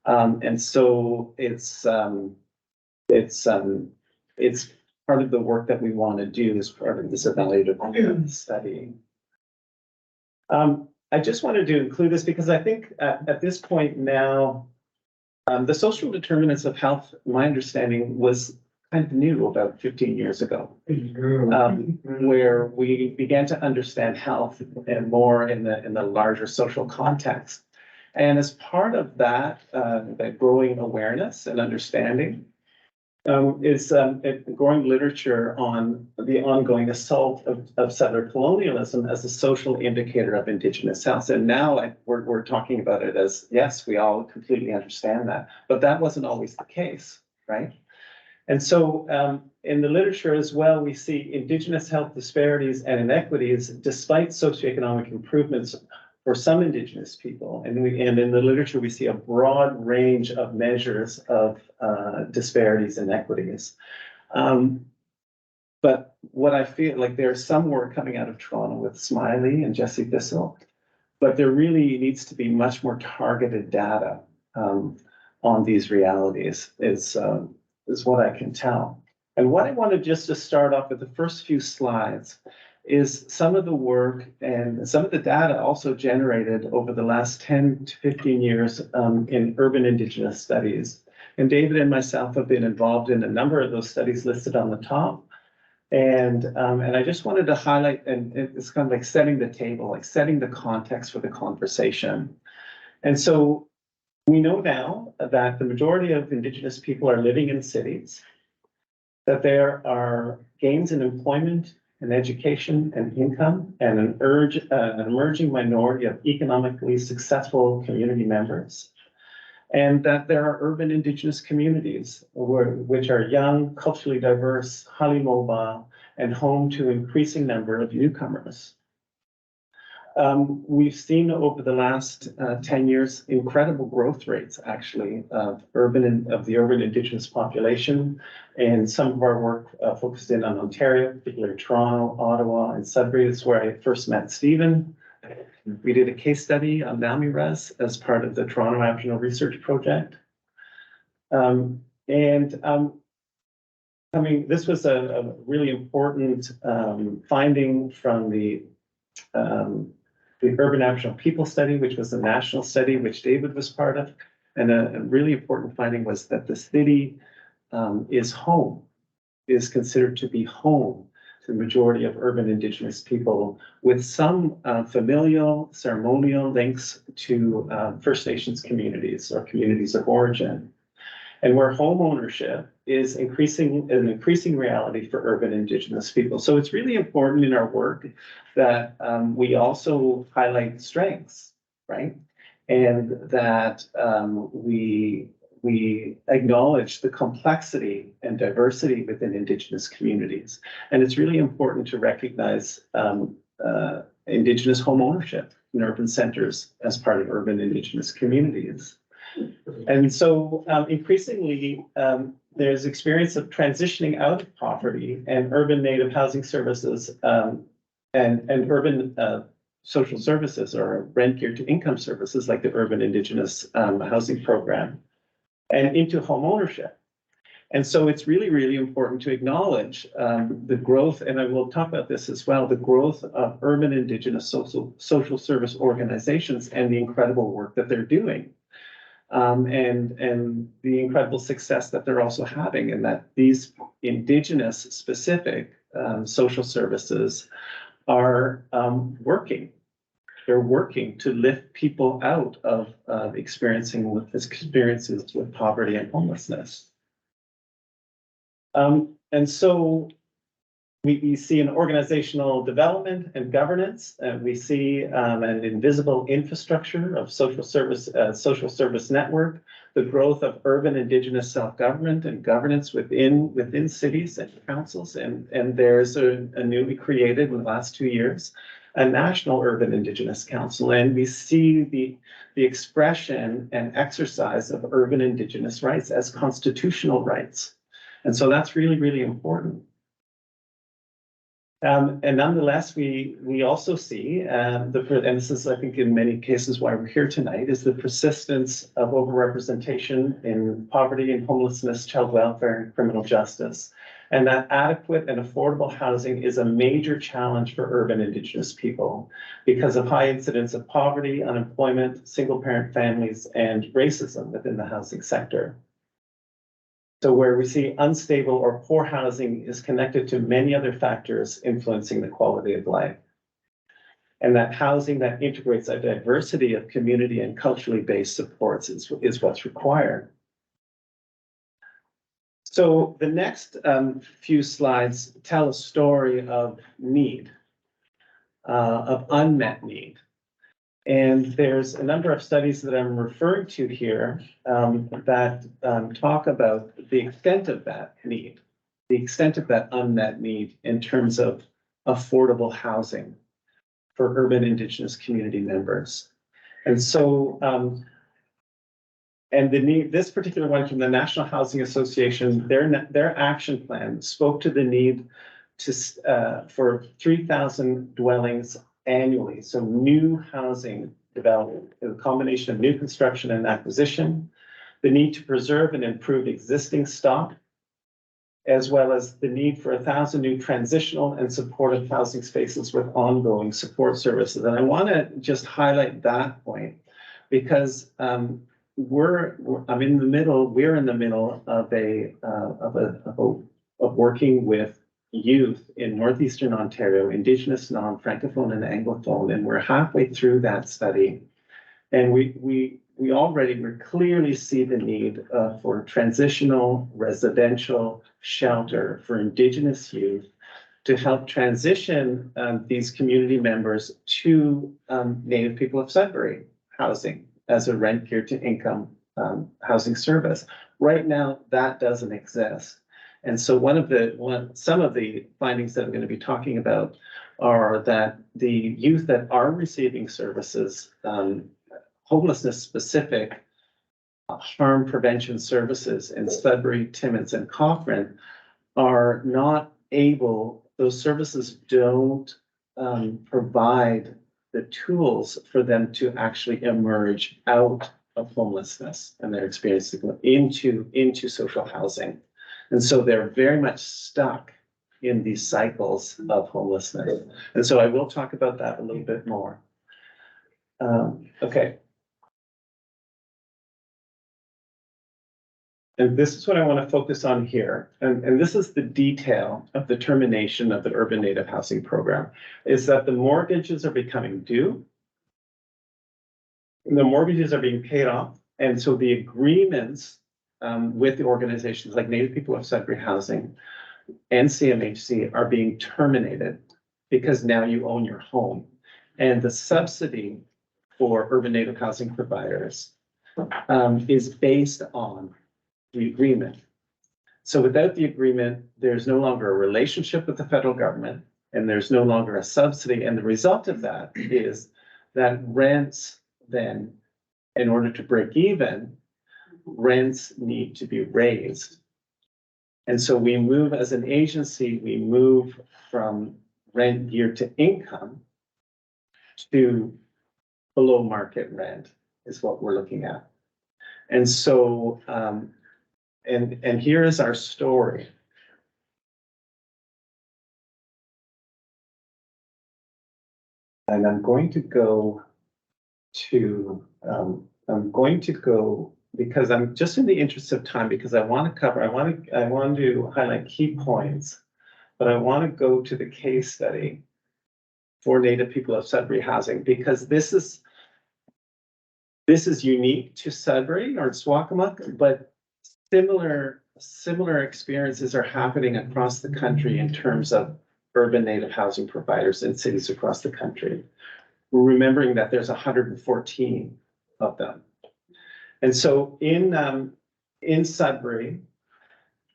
And so it's part of the work that we want to do as part of this evaluative study. I just wanted to include this because I think at this point now, the social determinants of health, my understanding, was kind of new about 15 years ago, where we began to understand health and more in the larger social context. And as part of that, that growing awareness and understanding is growing literature on the ongoing assault of settler colonialism as a social indicator of Indigenous health. And now we're talking about it as, yes, we all completely understand that, but that wasn't always the case, right? And so in the literature as well, we see Indigenous health disparities and inequities despite socioeconomic improvements for some Indigenous people. And in the literature, we see a broad range of measures of disparities and inequities. But what I feel like there's some work coming out of Toronto with Smiley and Jesse Thistle, but there really needs to be much more targeted data on these realities is what I can tell. And what I wanted just to start off with the first few slides is some of the work and some of the data also generated over the last 10 to 15 years in urban Indigenous studies. And David and myself have been involved in a number of those studies listed on the top. And I just wanted to highlight, and it's kind of like setting the table, like setting the context for the conversation. And so we know now that the majority of Indigenous people are living in cities, that there are gains in employment and education and income, and an emerging minority of economically successful community members. And that there are urban Indigenous communities which are young, culturally diverse, highly mobile, and home to an increasing number of newcomers. We've seen over the last 10 years incredible growth rates, actually, of the urban Indigenous population. And some of our work focused in on Ontario, particularly Toronto, Ottawa, and Sudbury. That's where I first met Stephen. We did a case study on NamiRes as part of the Toronto Aboriginal Research Project. This was a really important finding from the Urban Aboriginal People Study, which was a national study, which David was part of. And a really important finding was that the city is considered to be home to the majority of urban Indigenous people, with some familial, ceremonial links to First Nations communities or communities of origin. And where home ownership is an increasing reality for urban Indigenous people. So it's really important in our work that we also highlight strengths, right? And that we acknowledge the complexity and diversity within Indigenous communities. And it's really important to recognize Indigenous home ownership in urban centers as part of urban Indigenous communities. And so increasingly, there's experience of transitioning out of poverty, and urban native housing services and urban social services or rent geared to income services like the Urban Indigenous Housing Program, and into home ownership. And so it's really, really important to acknowledge the growth, and I will talk about this as well, the growth of urban Indigenous social service organizations and the incredible work that they're doing. And the incredible success that they're also having, and that these Indigenous specific social services are working. They're working to lift people out of experiences with poverty and homelessness. And so we see an organizational development and governance, and we see an invisible infrastructure of social service network, the growth of urban Indigenous self-government and governance within cities and councils. And there's a newly created in the last 2 years, a National Urban Indigenous Council. And we see the expression and exercise of urban Indigenous rights as constitutional rights. And so that's really, really important. And nonetheless, we also see, and this is, I think, in many cases why we're here tonight, is the persistence of overrepresentation in poverty and homelessness, child welfare, and criminal justice. And that adequate and affordable housing is a major challenge for urban Indigenous people because of high incidence of poverty, unemployment, single-parent families, and racism within the housing sector. So where we see unstable or poor housing is connected to many other factors influencing the quality of life. And that housing that integrates a diversity of community and culturally based supports is what's required. So the next few slides tell a story of need, of unmet need. And there's a number of studies that I'm referring to here that talk about the extent of that need, the extent of that unmet need in terms of affordable housing for urban Indigenous community members. And so, and the need, this particular one from the National Housing Association, their action plan spoke to the need to for 3,000 dwellings annually. So new housing development, a combination of new construction and acquisition, the need to preserve and improve existing stock, as well as the need for 1,000 new transitional and supportive housing spaces with ongoing support services. And I want to just highlight that point because we're in the middle of working with youth in Northeastern Ontario, Indigenous, non-Francophone and Anglophone, and we're halfway through that study. And we already clearly see the need for transitional residential shelter for Indigenous youth to help transition these community members to Native people of Sudbury housing as a rent geared to income housing service. Right now, that doesn't exist. And so some of the findings that I'm going to be talking about are that the youth that are receiving services, homelessness specific harm prevention services in Sudbury, Timmins, and Cochrane are not able, those services don't provide the tools for them to actually emerge out of homelessness and their experience into social housing. And so they're very much stuck in these cycles of homelessness. And so I will talk about that a little bit more. Okay. And this is what I want to focus on here. And this is the detail of the termination of the Urban Native Housing Program, is that the mortgages are becoming due. The mortgages are being paid off. And so the agreements with the organizations like Native People of Sudbury Housing and CMHC are being terminated because now you own your home. And the subsidy for urban Native housing providers is based on the agreement. So without the agreement, there's no longer a relationship with the federal government and there's no longer a subsidy. And the result of that is that rents then, in order to break even, rents need to be raised. And so we move as an agency, we move from rent geared to income to below market rent is what we're looking at. And so, and here is our story. And I'm going to go to, because I'm just in the interest of time, because I want to highlight key points, but I want to go to the case study for Native People of Sudbury Housing, because this is unique to Sudbury or Swakamuck, but similar experiences are happening across the country in terms of urban Native housing providers in cities across the country. We're remembering that there's 114 of them. And so in Sudbury,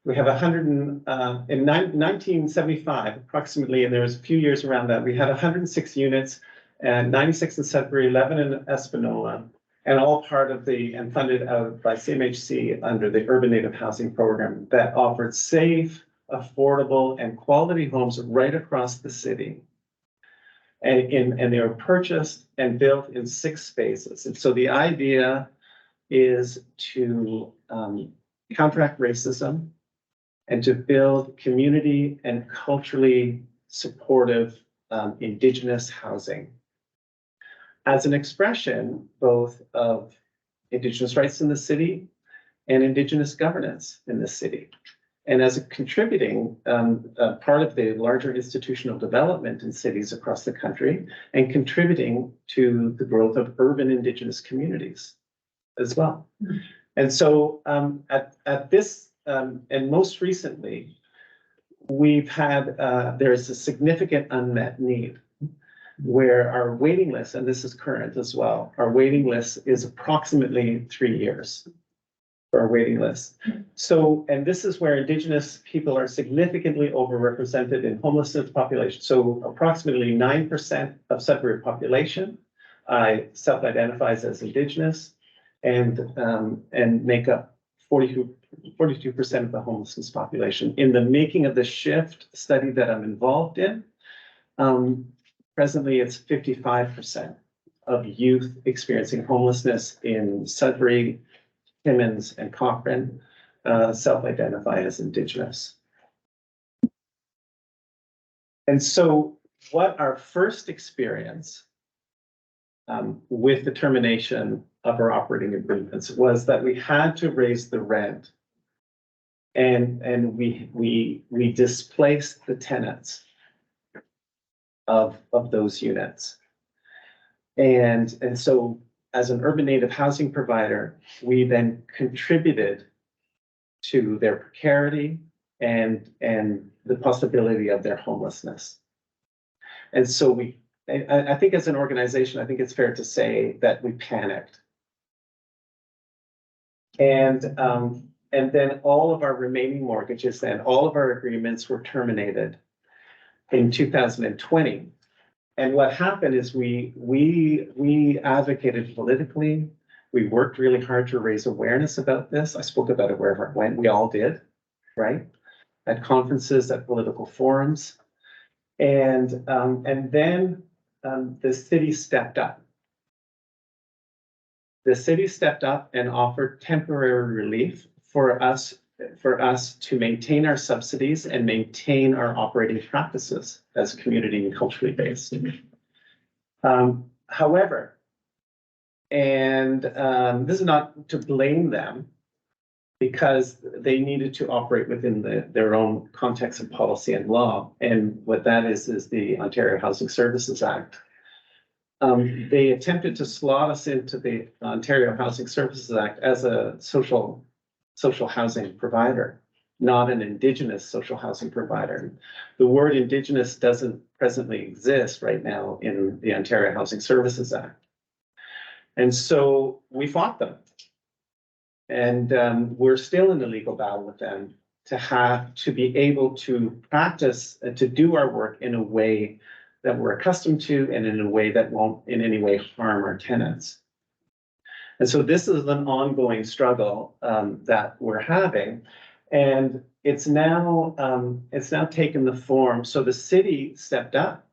we have in 1975, approximately, and there was a few years around that, we had 106 units, and 96 in Sudbury, 11 in Espanola, and all part of and funded out by CMHC under the Urban Native Housing Program that offered safe, affordable, and quality homes right across the city. And they were purchased and built in 6 phases. And so the idea is to counteract racism and to build community and culturally supportive Indigenous housing as an expression both of Indigenous rights in the city and Indigenous governance in the city. And as a contributing part of the larger institutional development in cities across the country and contributing to the growth of urban Indigenous communities as well. And so at this, and most recently, we've had, there's a significant unmet need. where our waiting list, and this is current as well, our waiting list is approximately 3 years for our waiting list. So, and this is where Indigenous people are significantly overrepresented in homelessness population. So approximately 9% of Sudbury population self-identifies as Indigenous and make up 42% of the homelessness population. In the making of the shift study that I'm involved in, presently it's 55% of youth experiencing homelessness in Sudbury, Timmins, and Cochrane self-identify as Indigenous. And so what our first experience with the termination of our operating agreements was that we had to raise the rent, and we displaced the tenants of those units. And so as an urban native housing provider, we then contributed to their precarity and the possibility of their homelessness. And so I think as an organization, I think it's fair to say that we panicked. And then all of our remaining mortgages and all of our agreements were terminated in 2020. And what happened is we advocated politically. We worked really hard to raise awareness about this. I spoke about it wherever I went. We all did, right? At conferences, at political forums. And then the city stepped up. The city stepped up and offered temporary relief for us to maintain our subsidies and maintain our operating practices as community and culturally based. However, and this is not to blame them, because they needed to operate within their own context of policy and law. And what that is the Ontario Housing Services Act. They attempted to slot us into the Ontario Housing Services Act as a social housing provider, not an Indigenous social housing provider. The word Indigenous doesn't presently exist right now in the Ontario Housing Services Act. And so we fought them. And we're still in the legal battle with them to be able to practice and to do our work in a way that we're accustomed to and in a way that won't in any way harm our tenants. And so this is an ongoing struggle that we're having, and it's now taken the form. So the city stepped up,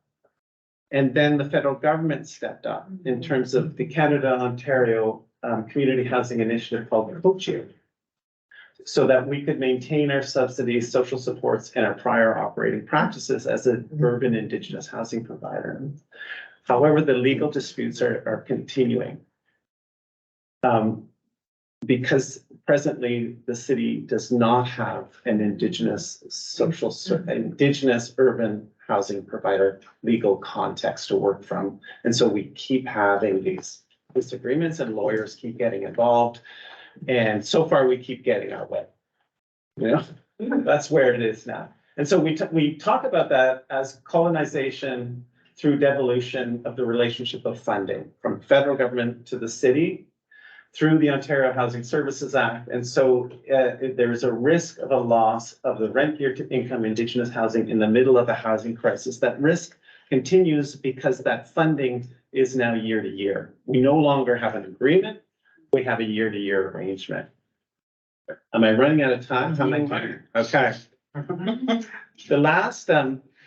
and then the federal government stepped up in terms of the Canada-Ontario Community Housing Initiative called COCHU, so that we could maintain our subsidies, social supports, and our prior operating practices as an urban Indigenous housing provider. However, the legal disputes are continuing. Because presently the city does not have an Indigenous urban housing provider legal context to work from. And so we keep having these disagreements and lawyers keep getting involved. And so far we keep getting our way. You know, that's where it is now. And so we talk about that as colonization through devolution of the relationship of funding from federal government to the city through the Ontario Housing Services Act. And so there's a risk of a loss of the rent geared to income Indigenous housing in the middle of a housing crisis. That risk continues because that funding is now year to year. We no longer have an agreement. We have a year-to-year arrangement. Am I running out of time? How am I doing? Okay.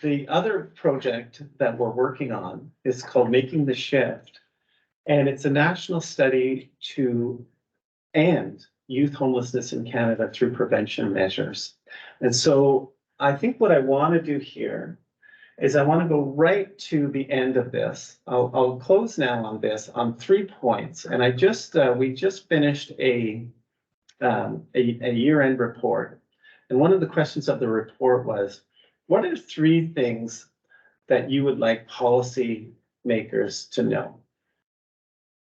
The other project that we're working on is called Making the Shift. And it's a national study to end youth homelessness in Canada through prevention measures. And so I think what I want to do here is I want to go right to the end of this. I'll close now on this on 3 points. And we just finished a year-end report. And one of the questions of the report was, what are 3 things that you would like policy makers to know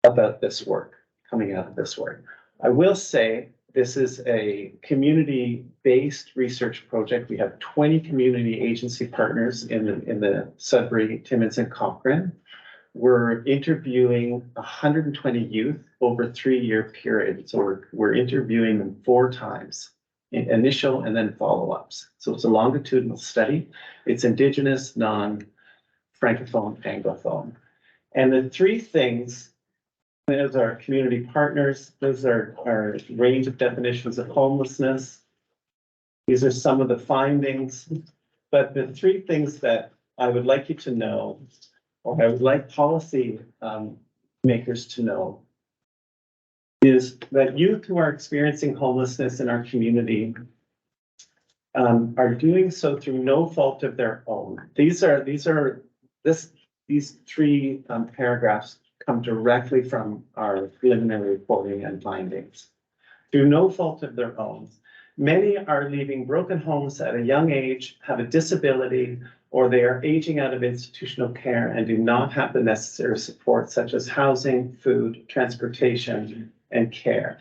about this work, coming out of this work? I will say this is a community-based research project. We have 20 community agency partners in the Sudbury, Timmins, and Cochrane. we're interviewing 120 youth over a 3-year period. So we're interviewing them 4 times, initial and then follow-ups. So it's a longitudinal study. It's Indigenous, non-Francophone, Anglophone. And the 3 things, those are community partners, those are our range of definitions of homelessness. These are some of the findings, but the 3 things that I would like you to know, or I would like policy makers to know, is that youth who are experiencing homelessness in our community are doing so through no fault of their own. These 3 paragraphs come directly from our preliminary reporting and findings. Through no fault of their own. Many are leaving broken homes at a young age, have a disability, or they are aging out of institutional care and do not have the necessary support such as housing, food, transportation, and care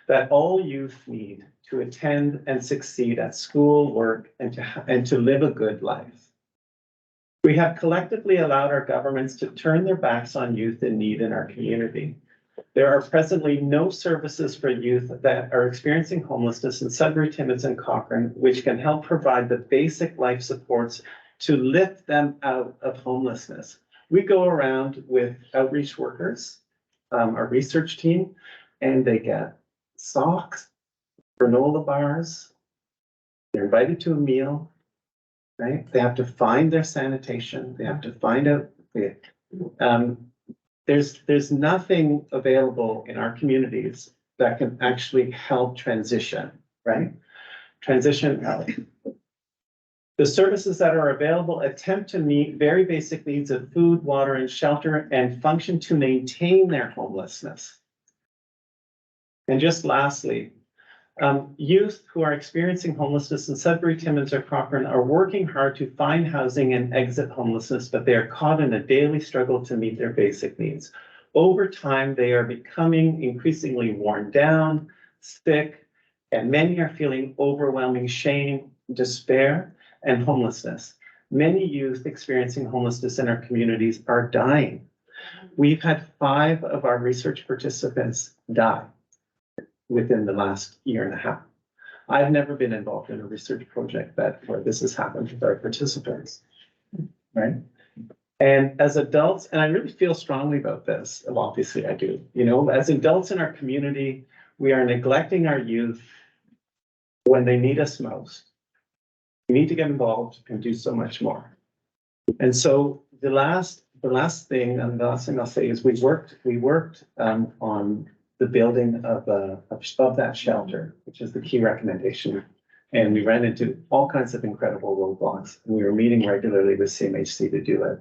that all youth need to attend and succeed at school, work, and to live a good life. We have collectively allowed our governments to turn their backs on youth in need in our community. There are presently no services for youth that are experiencing homelessness in Sudbury, Timmins, and Cochrane, which can help provide the basic life supports to lift them out of homelessness. We go around with outreach workers, our research team, and they get socks, granola bars, they're invited to a meal, right? They have to find their sanitation, they have to find out, there's nothing available in our communities that can actually help transition, right? Transition out. The services that are available attempt to meet very basic needs of food, water, and shelter and function to maintain their homelessness. And just lastly, youth who are experiencing homelessness in Sudbury, Timmins, or Cochrane are working hard to find housing and exit homelessness, but they are caught in a daily struggle to meet their basic needs. Over time, they are becoming increasingly worn down, sick, and many are feeling overwhelming shame, despair, and homelessness. Many youth experiencing homelessness in our communities are dying. We've had 5 of our research participants die within the last year and a half. I've never been involved in a research project where this has happened with our participants, right? And as adults, and I really feel strongly about this, well, obviously I do, as adults in our community, we are neglecting our youth when they need us most. We need to get involved and do so much more. And so the last thing I'll say is we worked on the building of that shelter, which is the key recommendation. And we ran into all kinds of incredible roadblocks. And we were meeting regularly with CMHC to do it.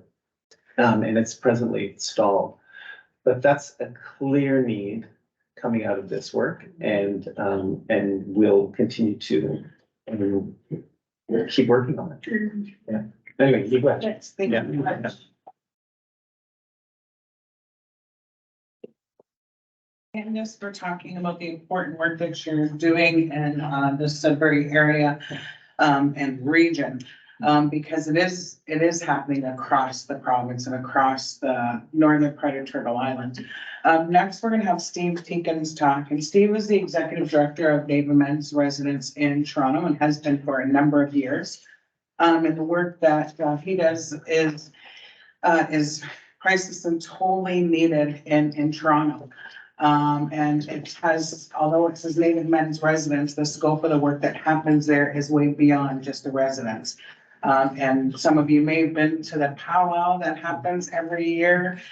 And it's presently stalled. But that's a clear need coming out of this work, and we'll continue to keep working on it. Yeah. Anyway, you go ahead. Yes, thank you very much. Candace, we're talking about the important work that you're doing in the Sudbury area and region, because it is happening across the province and across the northern part of Turtle Island. Next, we're going to have Steve Teekins talk, and Steve is the executive director of Bimmaadiziwn's residence in Toronto and has been for a number of years. And the work that he does is priceless and totally needed in Toronto. And it has, although it says Native Men's Residence, the scope of the work that happens there is way beyond just the residence. And some of you may have been to the powwow that happens every year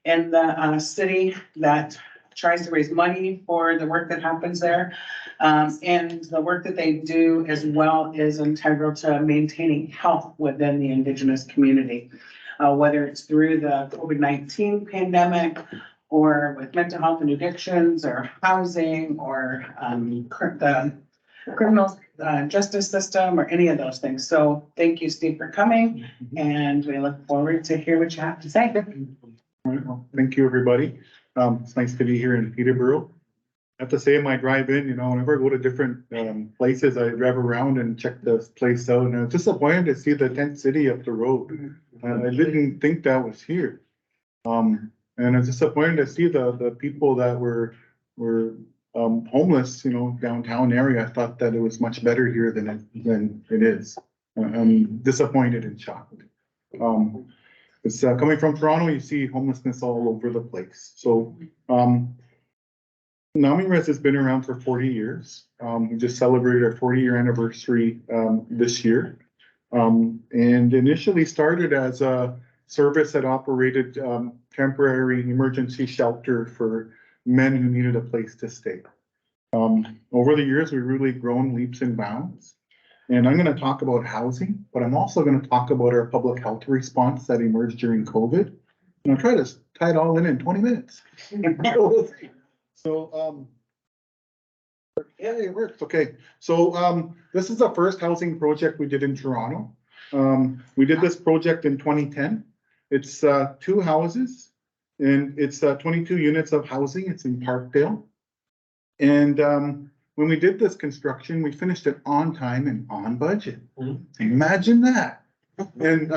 in the city that tries to raise money for the work that happens there. And the work that they do as well is integral to maintaining health within the Indigenous community, whether it's through the COVID-19 pandemic, or with mental health and addictions, or housing, or the criminal justice system, or any of those things. So thank you, Steve, for coming, and we look forward to hear what you have to say. All right, well, thank you, everybody. It's nice to be here in Peterborough. I have to say, in my drive-in, whenever I go to different places, I drive around and check this place out, and I was disappointed to see the tent city up the road. I didn't think that was here. And it's disappointing to see the people that were homeless, you know, downtown area. I thought that it was much better here than it is. I'm disappointed and shocked. It's coming from Toronto, you see homelessness all over the place. So, Nami Res has been around for 40 years. We just celebrated our 40-year anniversary this year. And initially started as a service that operated temporary emergency shelter for men who needed a place to stay. Over the years, we've really grown leaps and bounds. And I'm going to talk about housing, but I'm also going to talk about our public health response that emerged during COVID. And I'll try to tie it all in 20 minutes. So, yeah, it works. Okay. So, this is the first housing project we did in Toronto. We did this project in 2010. It's 2 houses and it's 22 units of housing. It's in Parkdale. And when we did this construction, we finished it on time and on budget. Imagine that. And,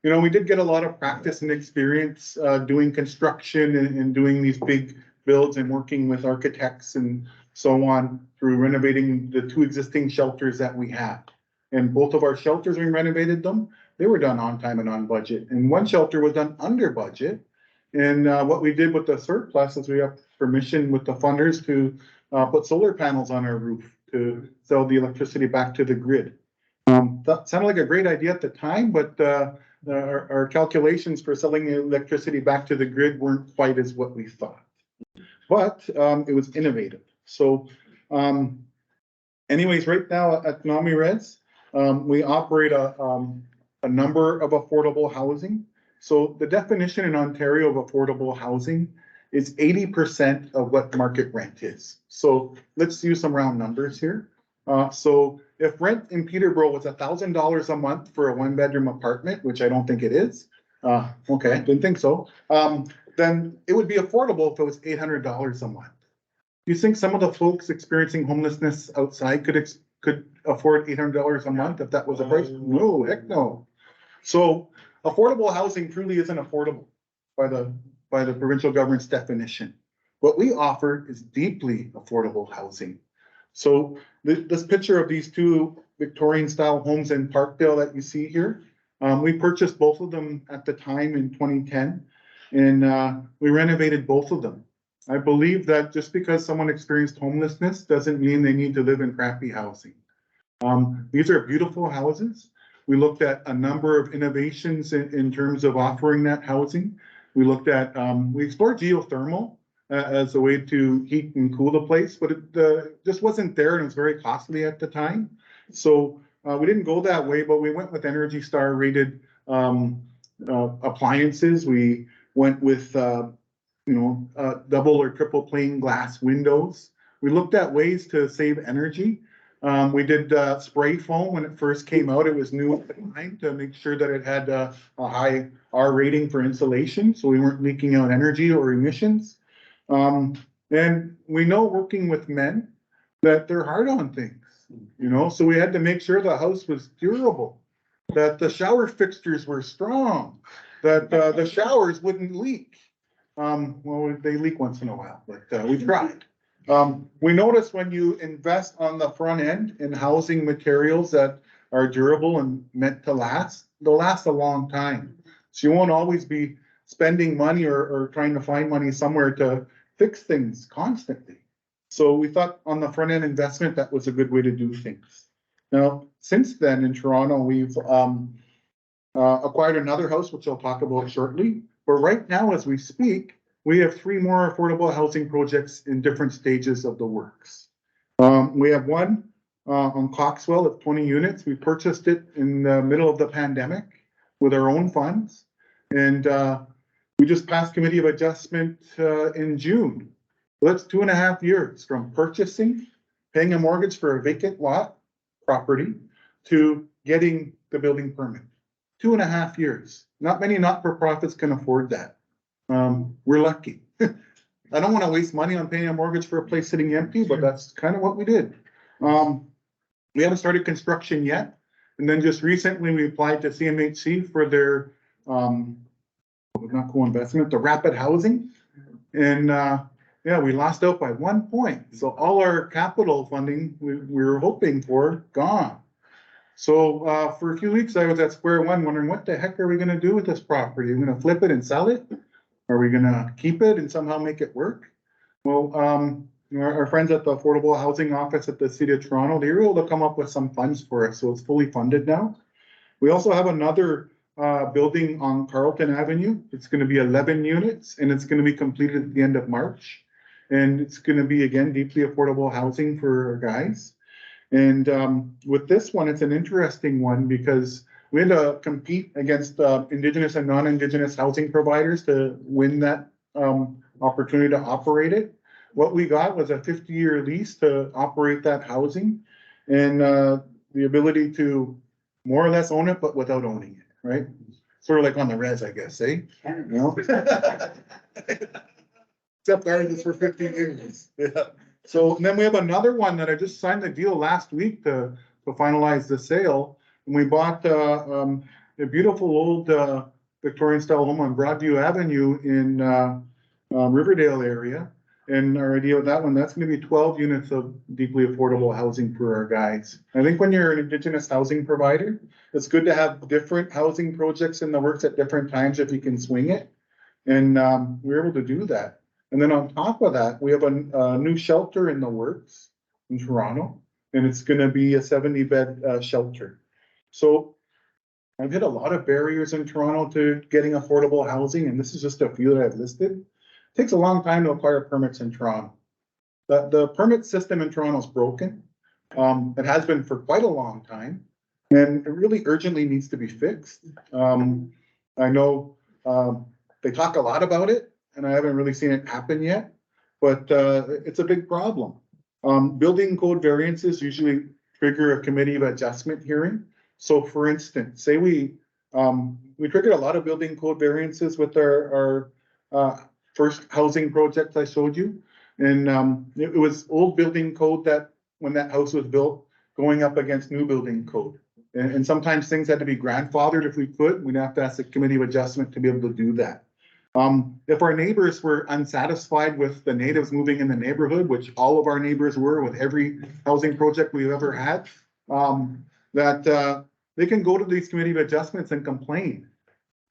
you know, we did get a lot of practice and experience doing construction and doing these big builds and working with architects and so on through renovating the 2 existing shelters that we have. And both of our shelters, we renovated them. They were done on time and on budget. And one shelter was done under budget. And what we did with the surplus is we have permission with the funders to put solar panels on our roof to sell the electricity back to the grid. That sounded like a great idea at the time, but our calculations for selling the electricity back to the grid weren't quite as what we thought. But it was innovative. So anyways, right now at Nami Res, we operate a number of affordable housing. So the definition in Ontario of affordable housing is 80% of what market rent is. So let's use some round numbers here. So if rent in Peterborough was $1,000 a month for a 1-bedroom apartment, which I don't think it is, okay, didn't think so, then it would be affordable if it was $800 a month. Do you think some of the folks experiencing homelessness outside could afford $800 a month if that was a price? No, heck no. So affordable housing truly isn't affordable by the provincial government's definition. What we offer is deeply affordable housing. So this picture of these 2 Victorian style homes in Parkdale that you see here, we purchased both of them at the time in 2010, and we renovated both of them. I believe that just because someone experienced homelessness doesn't mean they need to live in crappy housing. These are beautiful houses. We looked at a number of innovations in terms of offering that housing. We looked at, we explored geothermal as a way to heat and cool the place, but it just wasn't there and it was very costly at the time. So we didn't go that way, but we went with Energy Star rated appliances. We went with, double or triple pane glass windows. We looked at ways to save energy. We did spray foam when it first came out. It was new at the time to make sure that it had a high R rating for insulation, so we weren't leaking out energy or emissions. And we know working with men that they're hard on things, you know, so we had to make sure the house was durable, that the shower fixtures were strong, that the showers wouldn't leak. Well, they leak once in a while, but we tried. We notice when you invest on the front end in housing materials that are durable and meant to last, they'll last a long time. So you won't always be spending money or trying to find money somewhere to fix things constantly. So we thought on the front end investment, that was a good way to do things. Now, since then in Toronto, we've acquired another house, which I'll talk about shortly. But right now, as we speak, we have 3 more affordable housing projects in different stages of the works. We have one on Coxwell of 20 units. We purchased it in the middle of the pandemic with our own funds. And we just passed committee of adjustment in June. So that's 2.5 years from purchasing, paying a mortgage for a vacant lot property to getting the building permit. 2.5 years. Not many not-for-profits can afford that. We're lucky. I don't want to waste money on paying a mortgage for a place sitting empty, but that's kind of what we did. We haven't started construction yet. And then just recently we applied to CMHC for their not co-investment, the rapid housing. And, yeah, we lost out by 1 point. So all our capital funding we were hoping for, gone. So, for a few weeks, I was at square one wondering, what the heck are we gonna do with this property? Are we gonna flip it and sell it? Are we gonna keep it and somehow make it work? Well, our friends at the Affordable Housing Office at the City of Toronto, they were able to come up with some funds for it, so it's fully funded now. We also have another building on Carlton Avenue. It's gonna be 11 units, and it's gonna be completed at the end of March. And it's gonna be, again, deeply affordable housing for our guys. And with this one, it's an interesting one because we had to compete against Indigenous and non-Indigenous housing providers to win that opportunity to operate it. What we got was a 50-year lease to operate that housing and the ability to more or less own it, but without owning it, right? Sort of like on the res, I guess, eh? You know? Except ours is for 15 years. Yeah. So and then we have another one that I just signed the deal last week to finalize the sale. And we bought a beautiful old Victorian style home on Broadview Avenue in Riverdale area. And our idea with that one, that's gonna be 12 units of deeply affordable housing for our guys. I think when you're an Indigenous housing provider, it's good to have different housing projects in the works at different times if you can swing it. And we're able to do that. And then on top of that, we have a new shelter in the works in Toronto, and it's gonna be a 70-bed shelter. So I've hit a lot of barriers in Toronto to getting affordable housing, and this is just a few that I've listed. It takes a long time to acquire permits in Toronto. The permit system in Toronto is broken. It has been for quite a long time, and it really urgently needs to be fixed. I know they talk a lot about it, and I haven't really seen it happen yet, but it's a big problem. Building code variances usually trigger a committee of adjustment hearing. So for instance, say we triggered a lot of building code variances with our first housing project I showed you. And it was old building code that when that house was built, going up against new building code. And sometimes things had to be grandfathered if we could. We'd have to ask the committee of adjustment to be able to do that. If our neighbors were unsatisfied with the natives moving in the neighborhood, which all of our neighbors were with every housing project we've ever had, they can go to these committee of adjustments and complain.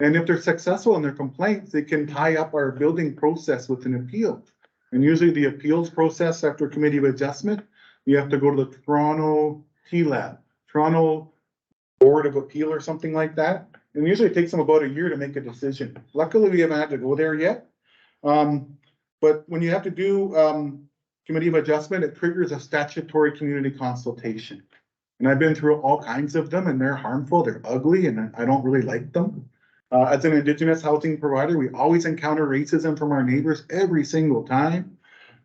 And if they're successful in their complaints, they can tie up our building process with an appeal. And usually the appeals process after committee of adjustment, you have to go to the Toronto TLAB, Toronto Board of Appeal or something like that. And usually it takes them about a year to make a decision. Luckily, we haven't had to go there yet. But when you have to do committee of adjustment, it triggers a statutory community consultation. And I've been through all kinds of them, and they're harmful, they're ugly, and I don't really like them. As an Indigenous housing provider, we always encounter racism from our neighbors every single time.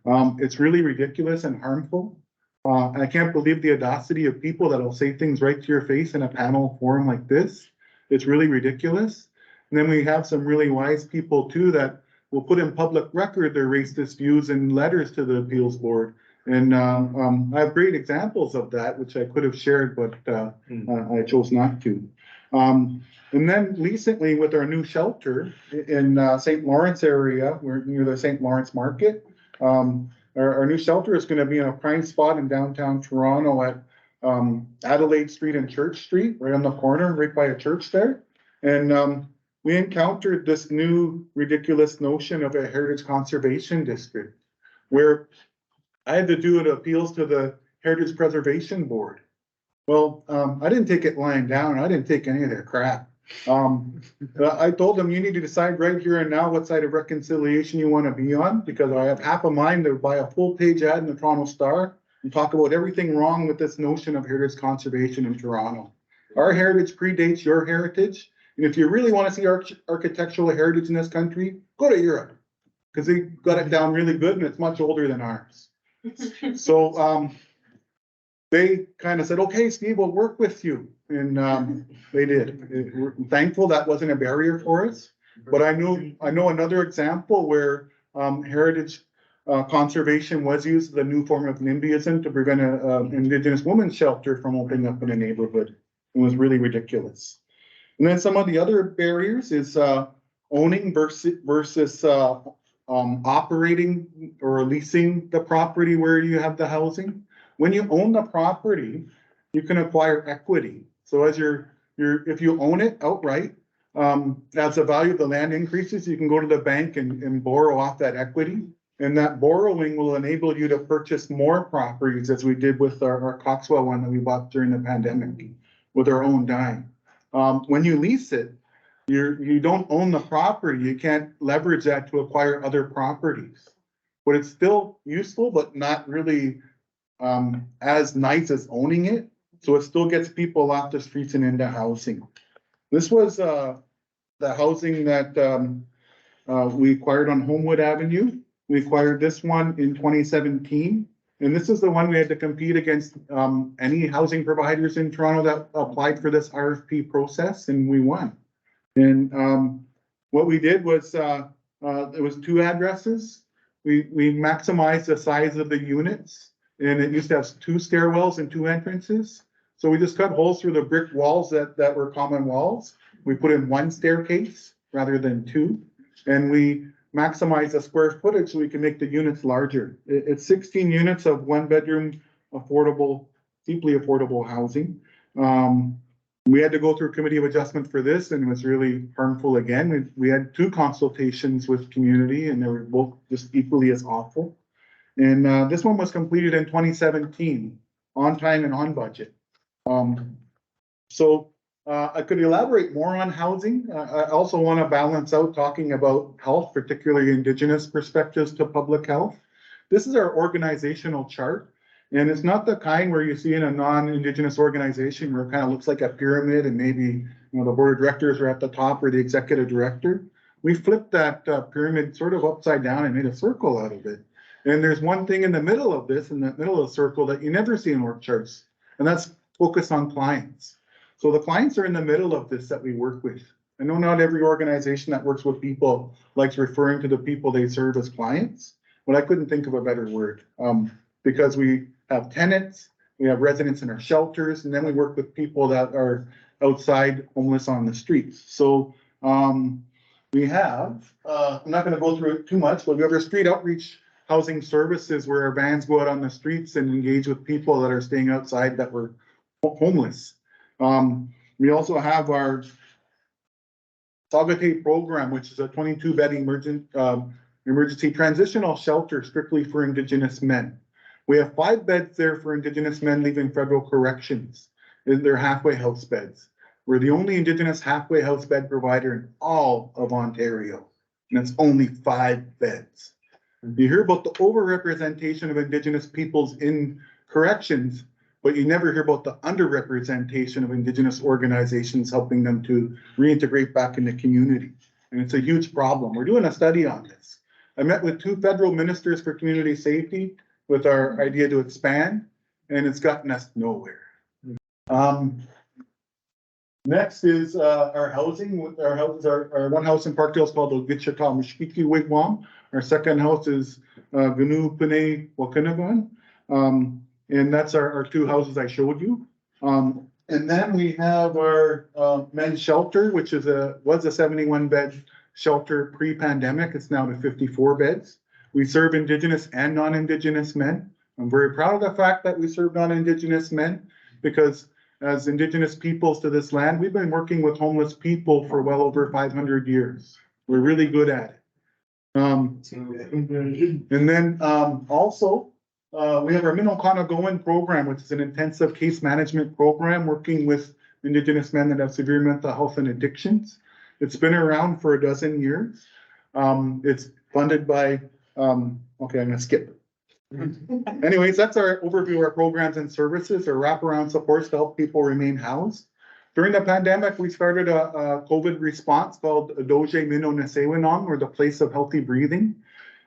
It's really ridiculous and harmful. I can't believe the audacity of people that'll say things right to your face in a panel forum like this. It's really ridiculous. And then we have some really wise people too that will put in public record their racist views in letters to the appeals board. And I have great examples of that, which I could have shared, but I chose not to. And then recently with our new shelter in St. Lawrence area, we're near the St. Lawrence Market. Our new shelter is going to be in a prime spot in downtown Toronto at Adelaide Street and Church Street, right on the corner, right by a church there. And we encountered this new ridiculous notion of a heritage conservation district, where I had to do an appeals to the Heritage Preservation Board. Well, I didn't take it lying down. I didn't take any of their crap. I told them, you need to decide right here and now what side of reconciliation you want to be on, because I have half a mind to buy a full page ad in the Toronto Star and talk about everything wrong with this notion of heritage conservation in Toronto. Our heritage predates your heritage. And if you really want to see architectural heritage in this country, go to Europe, because they got it down really good and it's much older than ours. So they kind of said, okay, Steve, we'll work with you. And they did. We're thankful that wasn't a barrier for us. But I know another example where heritage conservation was used as a new form of NIMBYism to prevent an Indigenous women's shelter from opening up in a neighborhood. It was really ridiculous. And then some of the other barriers is owning versus operating or leasing the property where you have the housing. When you own the property, you can acquire equity. So as if you own it outright, as the value of the land increases, you can go to the bank and borrow off that equity. And that borrowing will enable you to purchase more properties, as we did with our Coxwell one that we bought during the pandemic with our own dime. When you lease it, you don't own the property. You can't leverage that to acquire other properties. But it's still useful, but not really as nice as owning it. So it still gets people off the streets and into housing. This was the housing that we acquired on Homewood Avenue. We acquired this one in 2017. And this is the one we had to compete against any housing providers in Toronto that applied for this RFP process, and we won. And what we did was, it was 2 addresses. We maximized the size of the units, and it used to have 2 stairwells and 2 entrances. So we just cut holes through the brick walls that were common walls. We put in 1 staircase rather than 2, and we maximize the square footage so we can make the units larger. It's 16 units of 1-bedroom affordable, deeply affordable housing. We had to go through a committee of adjustment for this, and it was really harmful again. We had 2 consultations with community, and they were both just equally as awful. And this one was completed in 2017, on time and on budget. I could elaborate more on housing. I also want to balance out talking about health, particularly Indigenous perspectives to public health. This is our organizational chart, and it's not the kind where you see in a non-Indigenous organization where it kind of looks like a pyramid and maybe the board of directors are at the top or the executive director. We flipped that pyramid sort of upside down and made a circle out of it. And there's one thing in the middle of this, in the middle of the circle, that you never see in org charts, and that's focus on clients. So the clients are in the middle of this that we work with. I know not every organization that works with people likes referring to the people they serve as clients, but I couldn't think of a better word, because we have tenants, we have residents in our shelters, and then we work with people that are outside homeless on the streets. So we have, I'm not going to go through it too much, but we have our street outreach housing services where our vans go out on the streets and engage with people that are staying outside that were homeless. We also have our Sagate program, which is a 22-bed emergency transitional shelter strictly for Indigenous men. We have 5 beds there for Indigenous men leaving federal corrections. They're halfway house beds. We're the only Indigenous halfway house bed provider in all of Ontario, and it's only 5 beds. You hear about the overrepresentation of Indigenous peoples in corrections, but you never hear about the underrepresentation of Indigenous organizations helping them to reintegrate back in the community. And it's a huge problem. We're doing a study on this. I met with 2 federal ministers for community safety with our idea to expand, and it's gotten us nowhere. Next is our housing. Our one house in Parkdale is called the Wichita Mishkiki Wigwam. Our second house is Gnu Pene Wakinaban. And that's our 2 houses I showed you. And then we have our men's shelter, which was a 71-bed shelter pre-pandemic. It's now to 54 beds. We serve Indigenous and non-Indigenous men. I'm very proud of the fact that we serve non-Indigenous men, because as Indigenous peoples to this land, we've been working with homeless people for well over 500 years. We're really good at it. And then also, we have our Mino program, which is an intensive case management program working with Indigenous men that have severe mental health and addictions. It's been around for 12 years. It's funded by, okay, I'm gonna skip. Anyways, that's our overview of our programs and services, our wraparound supports to help people remain housed. During the pandemic, we started a COVID response called Doje Mino Nesewanong, or the place of healthy breathing.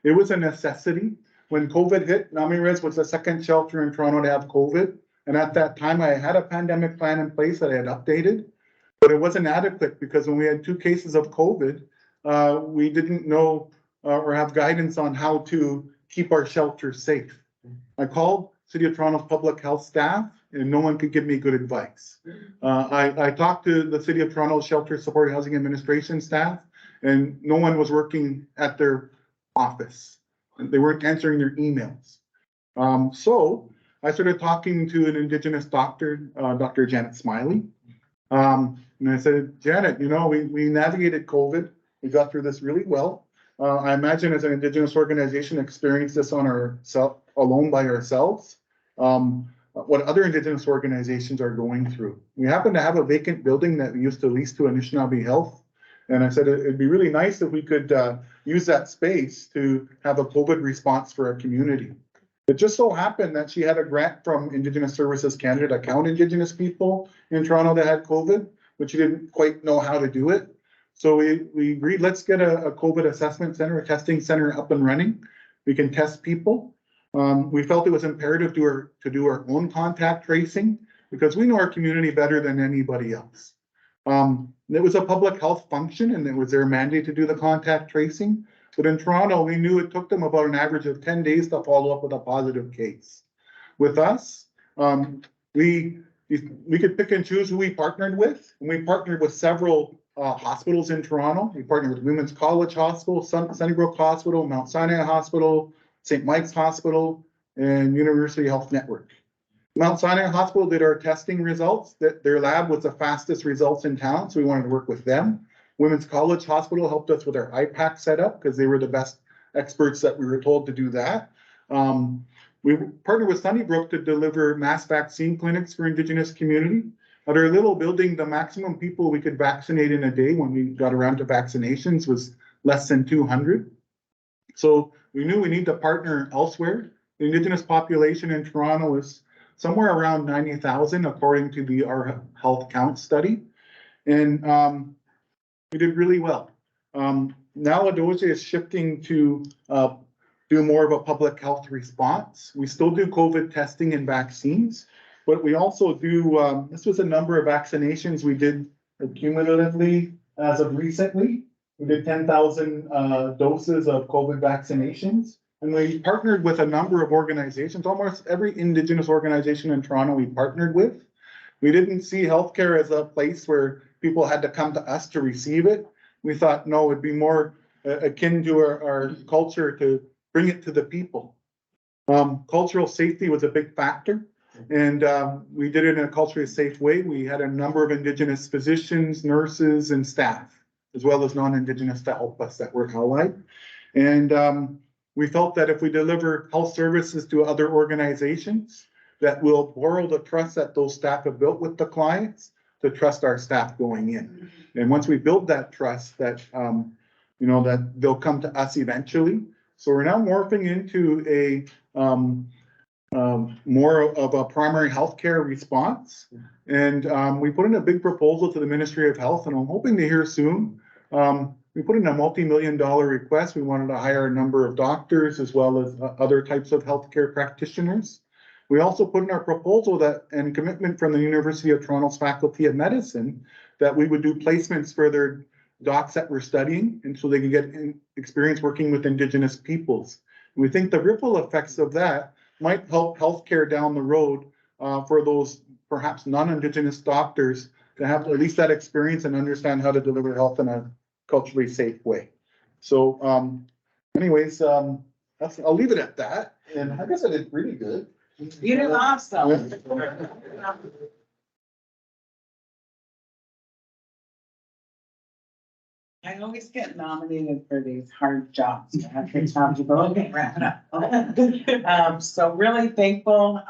It was a necessity. When COVID hit, Namirez was the second shelter in Toronto to have COVID. And at that time, I had a pandemic plan in place that I had updated, but it wasn't adequate because when we had 2 cases of COVID, we didn't know or have guidance on how to keep our shelters safe. I called City of Toronto's public health staff and no one could give me good advice. I talked to the City of Toronto Shelter Support Housing Administration staff and no one was working at their office. They weren't answering their emails. So I started talking to an Indigenous doctor, Dr. Janet Smiley. And I said, Janet, you know, we navigated COVID. We got through this really well. I imagine as an Indigenous organization experienced this on alone by ourselves. What other Indigenous organizations are going through. We happen to have a vacant building that we used to lease to Anishinaabe Health. And I said, it'd be really nice if we could use that space to have a COVID response for our community. It just so happened that she had a grant from Indigenous Services Canada to count Indigenous people in Toronto that had COVID, but she didn't quite know how to do it. So we agreed, let's get a COVID assessment center, a testing center up and running. We can test people. We felt it was imperative to do our own contact tracing because we know our community better than anybody else. It was a public health function and it was their mandate to do the contact tracing. But in Toronto, we knew it took them about an average of 10 days to follow up with a positive case. With us, we could pick and choose who we partnered with. And we partnered with several hospitals in Toronto. We partnered with Women's College Hospital, Sunnybrook Hospital, Mount Sinai Hospital, St. Mike's Hospital, and University Health Network. Mount Sinai Hospital did our testing results. Their lab was the fastest results in town, so we wanted to work with them. Women's College Hospital helped us with our IPAC setup because they were the best experts that we were told to do that. We partnered with Sunnybrook to deliver mass vaccine clinics for Indigenous community. At our little building, the maximum people we could vaccinate in a day when we got around to vaccinations was less than 200. So we knew we need to partner elsewhere. The Indigenous population in Toronto is somewhere around 90,000 according to our health count study. And we did really well. Now Adoja is shifting to do more of a public health response. We still do COVID testing and vaccines, but we also do, this was a number of vaccinations we did cumulatively as of recently. We did 10,000 doses of COVID vaccinations. And we partnered with a number of organizations, almost every Indigenous organization in Toronto we partnered with. We didn't see healthcare as a place where people had to come to us to receive it. We thought, no, it'd be more akin to our culture to bring it to the people. Cultural safety was a big factor, and we did it in a culturally safe way. We had a number of Indigenous physicians, nurses, and staff, as well as non-Indigenous to help us that were allied. And we felt that if we deliver health services to other organizations, that will borrow the trust that those staff have built with the clients to trust our staff going in. And once we build that trust, that you know, that they'll come to us eventually. So we're now morphing into a more of a primary healthcare response. And we put in a big proposal to the Ministry of Health, and I'm hoping to hear soon. We put in a multi-million-dollar request. We wanted to hire a number of doctors as well as other types of healthcare practitioners. We also put in our proposal that and commitment from the University of Toronto's Faculty of Medicine that we would do placements for their docs that were studying, and so they can get experience working with Indigenous peoples. And we think the ripple effects of that might help healthcare down the road for those perhaps non-Indigenous doctors to have at least that experience and understand how to deliver health in a culturally safe way. So anyways, I'll leave it at that. And I guess I did pretty good. You did awesome. I always get nominated for these hard jobs. I have to talk to you, but okay, wrap it up. So really thankful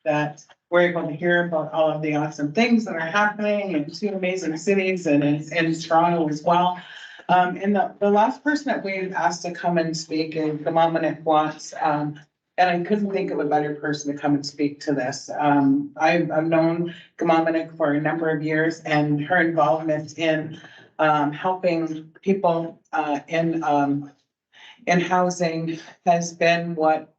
that we're able to hear about all of the awesome things that are happening in two amazing cities and in Toronto as well. And the last person that we asked to come and speak is Gamamanit Watts. And I couldn't think of a better person to come and speak to this. I've known Gamamanit for a number of years, and her involvement in helping people in housing has been what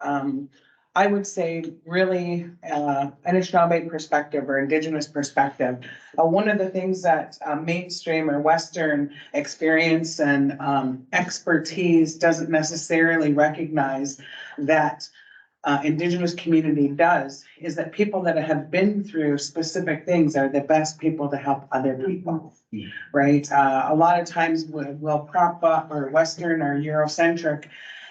I would say really Anishinaabe perspective or Indigenous perspective. One of the things that mainstream or Western experience and expertise doesn't necessarily recognize that Indigenous community does is that people that have been through specific things are the best people to help other people. Right? A lot of times we'll prop up or Western or Eurocentric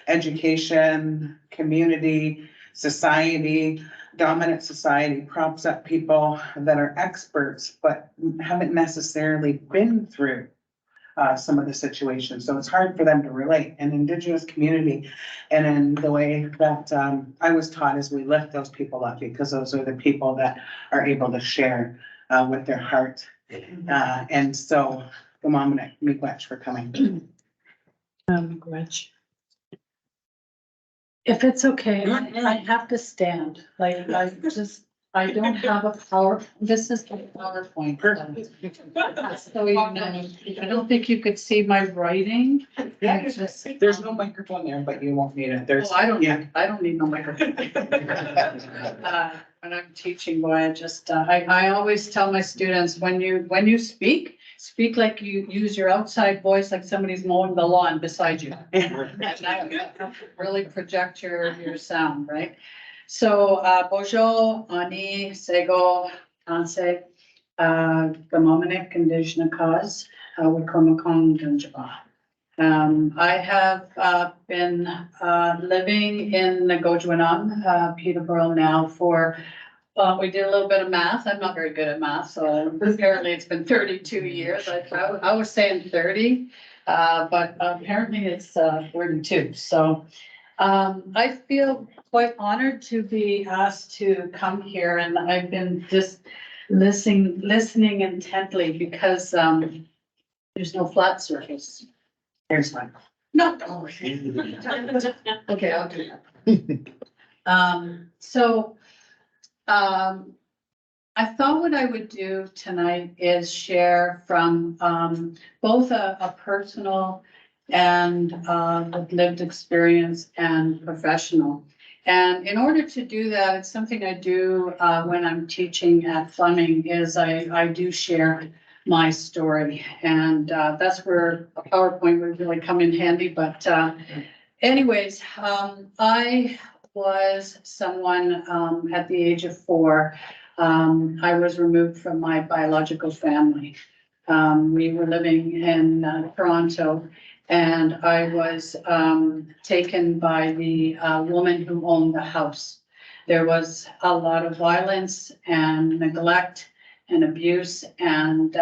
education, community, society, dominant society props up people that are experts, but haven't necessarily been through some of the situations. So it's hard for them to relate. And Indigenous community, and in the way that I was taught, is we lift those people up because those are the people that are able to share with their heart. And so, Gumamana, miigwech for coming. Gretch. If it's okay, I have to stand, like, I don't have a this is the PowerPoint. So, you know, I don't think you could see my writing. Yeah, there's no microphone there, but you won't need it. There's, Oh, I don't yeah. need no microphone. When I'm teaching, boy, I always tell my students, when you speak like you use your outside voice, like somebody's mowing the lawn beside you. And that really project your sound, right? So, Bonjour, Ani, Sego, Anse, Gamamonik, Indigenous cause, Wikomakong, Dunjaba. I have been living in Gojuanong, Peterborough now for, we did a little bit of math. I'm not very good at math, so apparently it's been 32 years. I was saying 30, but apparently it's 42. So I feel quite honored to be asked to come here, and I've been just listening intently because there's no flat surface. There's one. No. Okay, I'll do that. I thought what I would do tonight is share from both a personal and with lived experience and professional. And in order to do that, it's something I do when I'm teaching at Fleming, is I do share my story. And that's where a PowerPoint would really come in handy. But anyways, I was someone at the age of 4. I was removed from my biological family. We were living in Toronto, and I was taken by the woman who owned the house. There was a lot of violence and neglect and abuse, and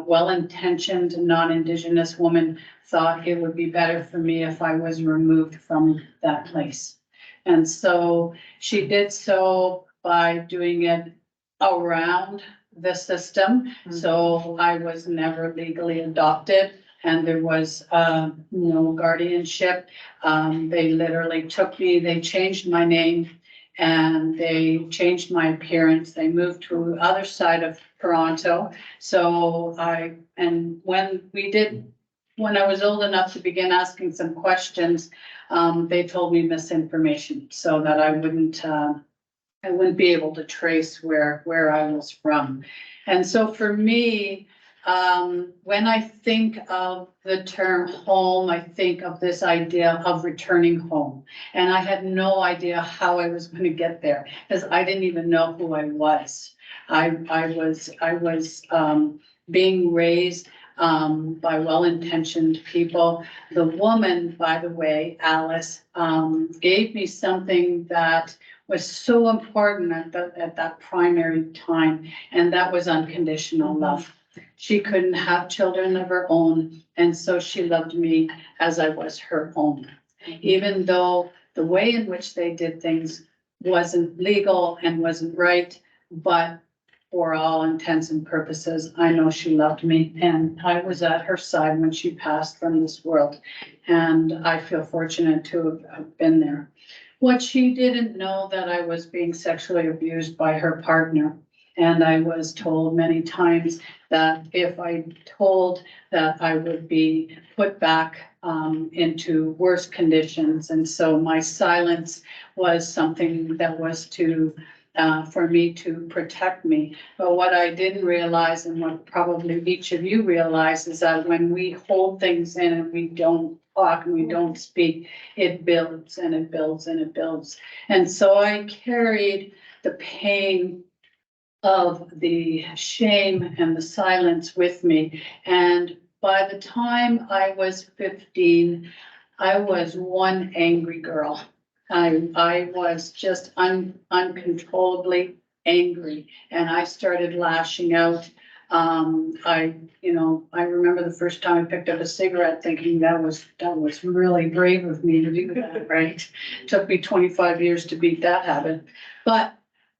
well-intentioned non-Indigenous woman thought it would be better for me if I was removed from that place. And so she did so by doing it around the system. So I was never legally adopted, and there was no guardianship. They literally took me, they changed my name, and they changed my appearance. They moved to the other side of Toronto. So when I was old enough to begin asking some questions, they told me misinformation so that I wouldn't be able to trace where I was from. And so for me, when I think of the term home, I think of this idea of returning home. And I had no idea how I was going to get there, because I didn't even know who I was. I was being raised by well-intentioned people. The woman, by the way, Alice, gave me something that was so important at that primary time, and that was unconditional love. She couldn't have children of her own, and so she loved me as I was her own. Even though the way in which they did things wasn't legal and wasn't right, but for all intents and purposes, I know she loved me, and I was at her side when she passed from this world. And I feel fortunate to have been there. What she didn't know, that I was being sexually abused by her partner. And I was told many times that if I told, that I would be put back into worse conditions. And so my silence was something that was to for me to protect me. But what I didn't realize, and what probably each of you realize, is that when we hold things in and we don't talk and we don't speak, it builds and it builds and it builds. And so I carried the pain of the shame and the silence with me. And by the time I was 15, I was one angry girl. I was just uncontrollably angry, and I started lashing out. I remember the first time I picked up a cigarette thinking that was really brave of me to do that, right? Took me 25 years to beat that habit. But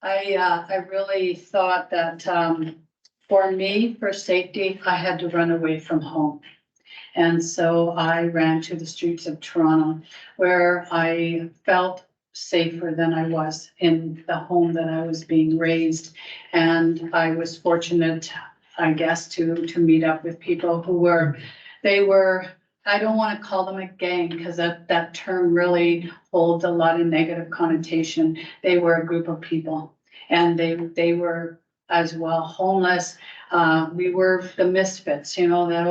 I really thought that, for me, for safety, I had to run away from home. And so I ran to the streets of Toronto, where I felt safer than I was in the home that I was being raised. And I was fortunate, I guess, to meet up with people who were, I don't want to call them a gang, because that term really holds a lot of negative connotation. They were a group of people, and they were as well homeless. We were the misfits, that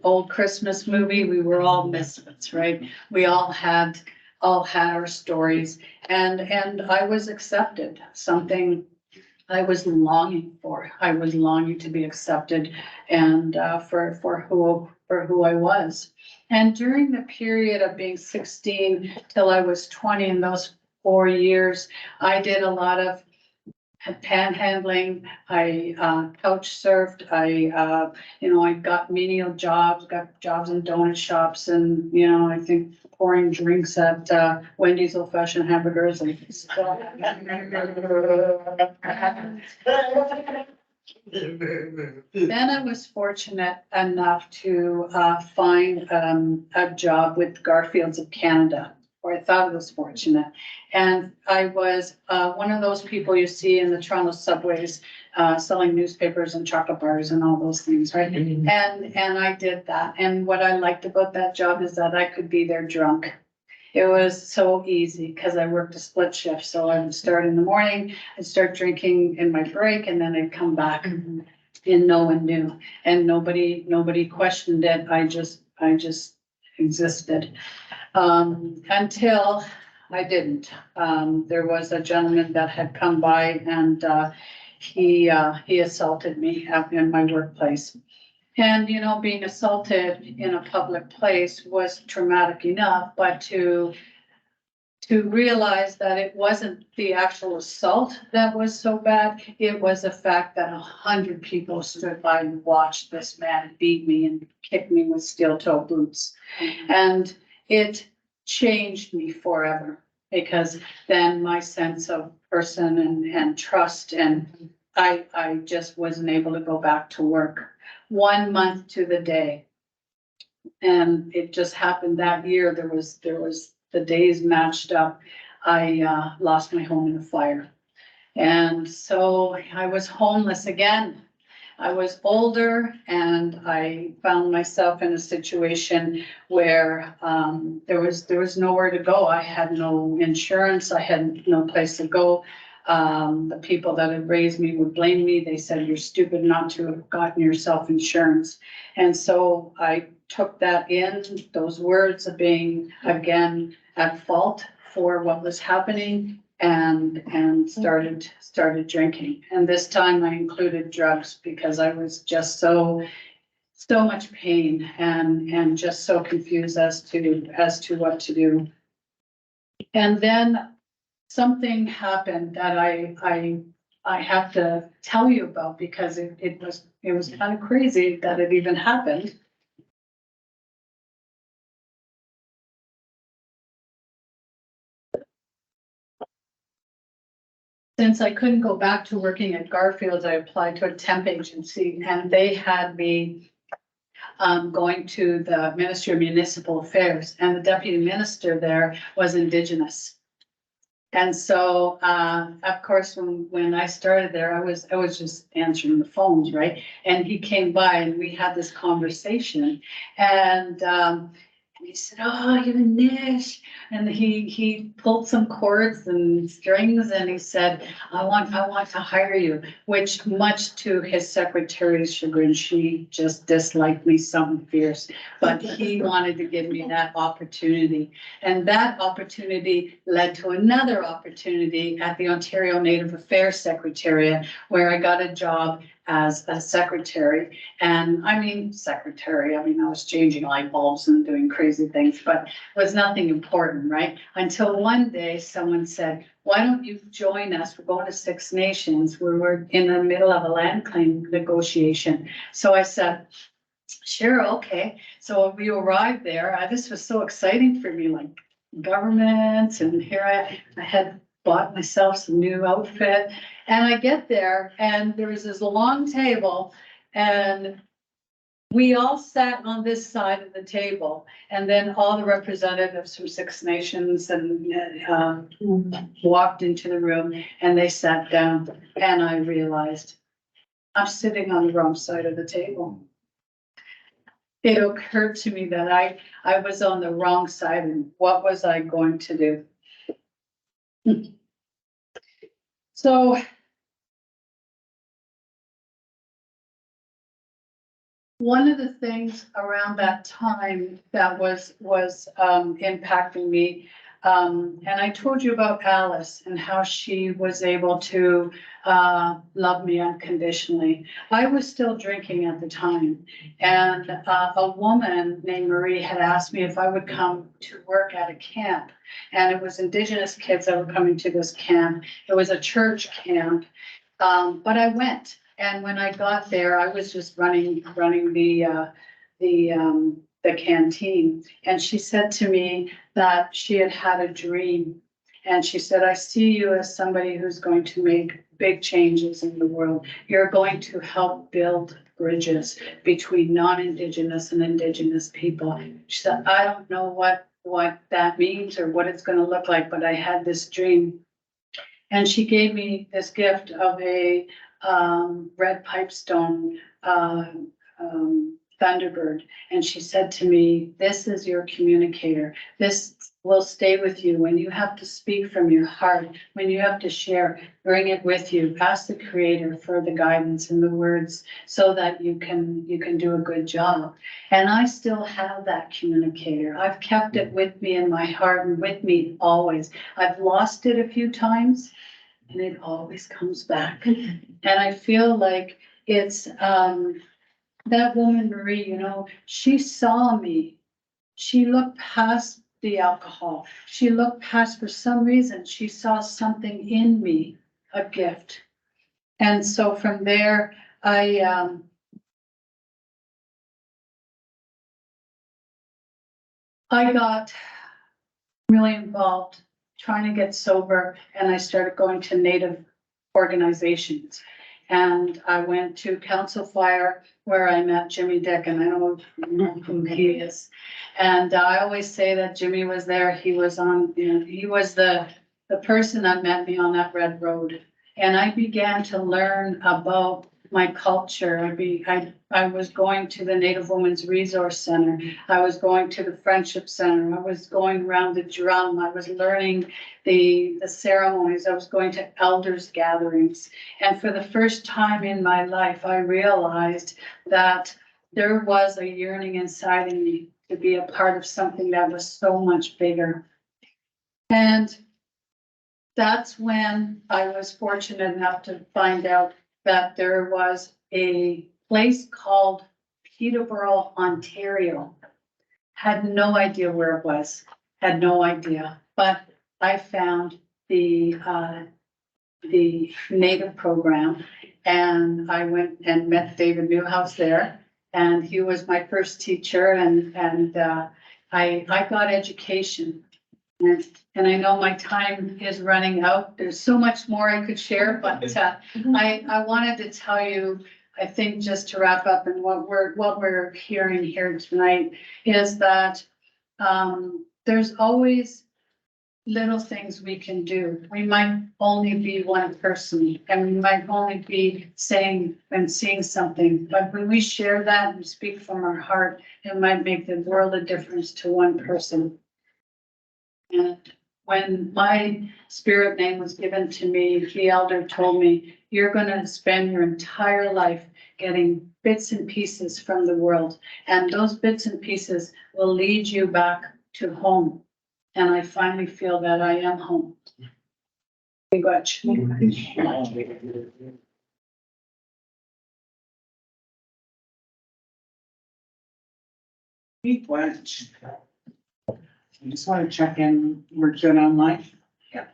old Christmas movie. We were all misfits, right? We all had our stories, and I was accepted, something I was longing for. I was longing to be accepted, and for who I was. And during the period of being 16 till I was 20, in those 4 years, I did a lot of panhandling. I couch surfed. I got menial jobs, got jobs in donut shops, and I think pouring drinks at Wendy's old fashioned hamburgers and stuff. Then I was fortunate enough to find a job with Garfields of Canada, or I thought it was fortunate. And I was one of those people you see in the Toronto subways selling newspapers and chocolate bars and all those things, right? And I did that. And what I liked about that job is that I could be there drunk. It was so easy because I worked a split shift. So I would start in the morning, I'd start drinking in my break, and then I'd come back. And no one knew, and nobody questioned it. I just existed. Until I didn't. There was a gentleman that had come by, and he assaulted me in my workplace. And, being assaulted in a public place was traumatic enough, but to realize that it wasn't the actual assault that was so bad, it was the fact that 100 people stood by and watched this man beat me and kick me with steel toe boots. And it changed me forever, because then my sense of person and trust, and I just wasn't able to go back to work 1 month to the day. And it just happened that year. There was the days matched up. I lost my home in a fire. And so I was homeless again. I was older, and I found myself in a situation where there was nowhere to go. I had no insurance. I had no place to go. The people that had raised me would blame me. They said, "You're stupid not to have gotten yourself insurance." And so I took that in, those words of being again at fault for what was happening, and started drinking. And this time I included drugs, because I was just so much pain and just so confused as to what to do. And then something happened that I have to tell you about, because it was kind of crazy that it even happened. Since I couldn't go back to working at Garfield's, I applied to a temp agency, and they had me going to the Ministry of Municipal Affairs, and the deputy minister there was Indigenous. And so, of course, when I started there, I was just answering the phones, right? And he came by, and we had this conversation, and And he said, oh, you're Nish. And he pulled some cords and strings and he said, I want to hire you, which much to his secretary's chagrin, she just disliked me something fierce. But he wanted to give me that opportunity. And that opportunity led to another opportunity at the Ontario Native Affairs Secretariat, where I got a job as a secretary. And I mean, I was changing light bulbs and doing crazy things, but it was nothing important, right? Until one day someone said, why don't you join us? We're going to Six Nations where we're in the middle of a land claim negotiation. So I said, sure, okay. So we arrived there. This was so exciting for me, like government, and here I had bought myself some new outfit. And I get there and there was this long table and we all sat on this side of the table. And then all the representatives from Six Nations and walked into the room and they sat down. And I realized I'm sitting on the wrong side of the table. It occurred to me that I was on the wrong side and what was I going to do? So one of the things around that time that was impacting me, and I told you about Alice and how she was able to love me unconditionally. I was still drinking at the time, and a woman named Marie had asked me if I would come to work at a camp, and it was Indigenous kids that were coming to this camp. It was a church camp, but I went. And when I got there, I was just running the canteen. And she said to me that she had a dream. And she said, I see you as somebody who's going to make big changes in the world. You're going to help build bridges between non-Indigenous and Indigenous people. She said, I don't know what that means or what it's going to look like, but I had this dream. And she gave me this gift of a red pipestone Thunderbird. And she said to me, this is your communicator. This will stay with you when you have to speak from your heart, when you have to share, bring it with you. Ask the Creator for the guidance and the words so that you can do a good job. And I still have that communicator. I've kept it with me in my heart and with me always. I've lost it a few times and it always comes back. And I feel like it's that woman, Marie, she saw me. She looked past the alcohol. She looked past, for some reason, she saw something in me, a gift. And so from there, I got really involved trying to get sober, and I started going to Native organizations. And I went to Council Fire where I met Jimmy Dick, and I don't know who he is. And I always say that Jimmy was there. He was he was the person that met me on that red road. And I began to learn about my culture. I was going to the Native Women's Resource Center. I was going to the Friendship Center. I was going around the drum. I was learning the ceremonies. I was going to elders gatherings. And for the first time in my life, I realized that there was a yearning inside of me to be a part of something that was so much bigger. And that's when I was fortunate enough to find out that there was a place called Peterborough, Ontario. Had no idea where it was, had no idea, but I found the Native program, and I went and met David Newhouse there, and he was my first teacher, and I got education. And I know my time is running out. There's so much more I could share, but I wanted to tell you, I think, just to wrap up, and what we're hearing here tonight is that there's always little things we can do. We might only be one person and we might only be saying and seeing something, but when we share that and speak from our heart, it might make the world of difference to one person. And when my spirit name was given to me, the elder told me, you're gonna spend your entire life getting bits and pieces from the world. And those bits and pieces will lead you back to home. And I finally feel that I am home. Very much. Big bunch. I just want to check in, we're good on life? Yeah.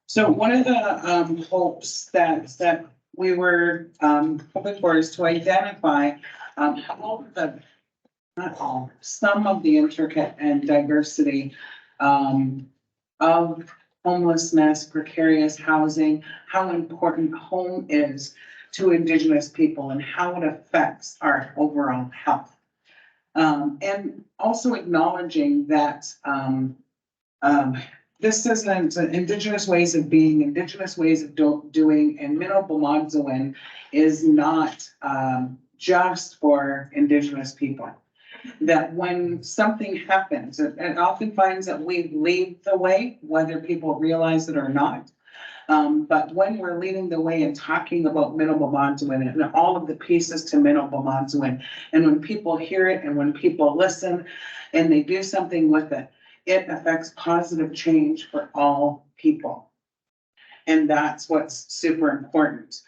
So one of the hopes that we were hoping for is to identify all of the, not all, some of the intricate and diversity of homelessness, precarious housing, how important home is to Indigenous people and how it affects our overall health. And also acknowledging that this isn't Indigenous ways of being, Indigenous ways of doing, and Mino Bimmaadiziwn is not just for Indigenous people. That when something happens, it often finds that we lead the way, whether people realize it or not. But when we're leading the way and talking about Mino Bimmaadiziwn and all of the pieces to Mino Bimmaadiziwn, and when people hear it and when people listen and they do something with it, it affects positive change for all people. And that's what's super important.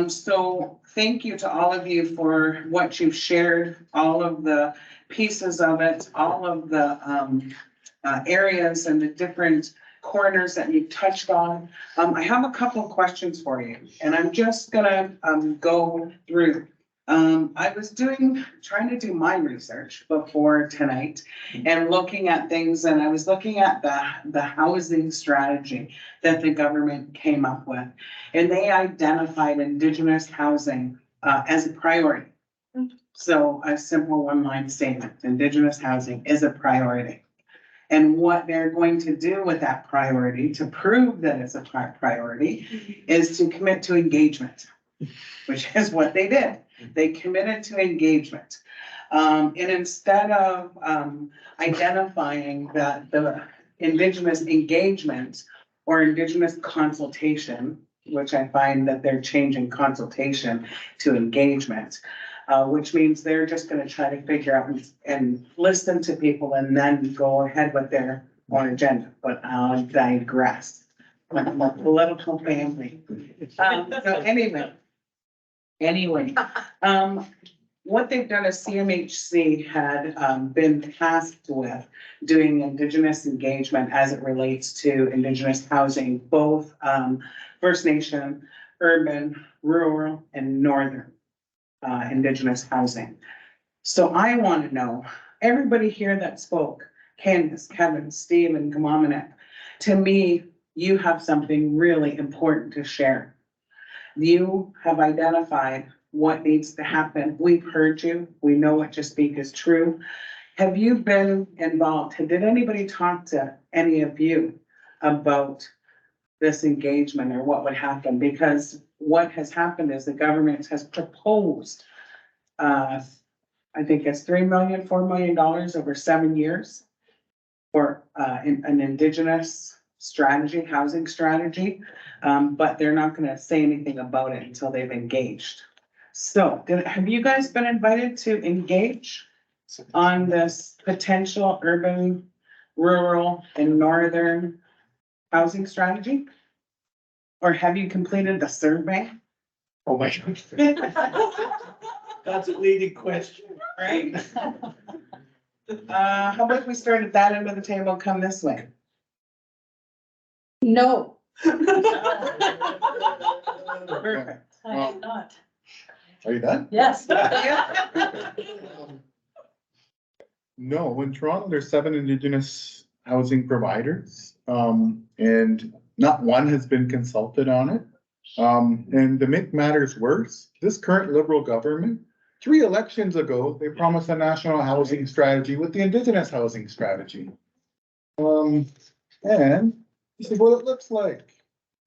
So thank you to all of you for what you've shared, all of the pieces of it, all of the areas and the different corners that you touched on. I have a couple of questions for you, and I'm just gonna go through. I was trying to do my research before tonight and looking at things, and I was looking at the housing strategy that the government came up with, and they identified Indigenous housing as a priority. So a simple one-line statement, Indigenous housing is a priority. And what they're going to do with that priority to prove that it's a priority is to commit to engagement, which is what they did. They committed to engagement. And instead of identifying that the Indigenous engagement or Indigenous consultation, which I find that they're changing consultation to engagement, which means they're just gonna try to figure out and listen to people and then go ahead with their own agenda, but I'll digress. I'm a political family. So anyway, what they've done is CMHC had been tasked with doing Indigenous engagement as it relates to Indigenous housing, both First Nation, urban, rural, and northern Indigenous housing. So I want to know, everybody here that spoke, Candace, Kevin, Steve, and Gamaminette, to me, you have something really important to share. You have identified what needs to happen. We've heard you. We know what you speak is true. Have you been involved? Did anybody talk to any of you about this engagement or what would happen? Because what has happened is the government has proposed, I think it's $3 million, $4 million over 7 years for an Indigenous strategy, housing strategy, but they're not going to say anything about it until they've engaged. So have you guys been invited to engage on this potential urban, rural, and northern housing strategy? Or have you completed the survey? Oh my God. That's a leading question. Right? How about we start at that end of the table, come this way? No, Perfect. I have not. Are you done? Yes. No, in Toronto, there's 7 Indigenous housing providers, and not one has been consulted on it. And to make matters worse, this current Liberal government, 3 elections ago, they promised a national housing strategy with the Indigenous housing strategy. And this is what it looks like.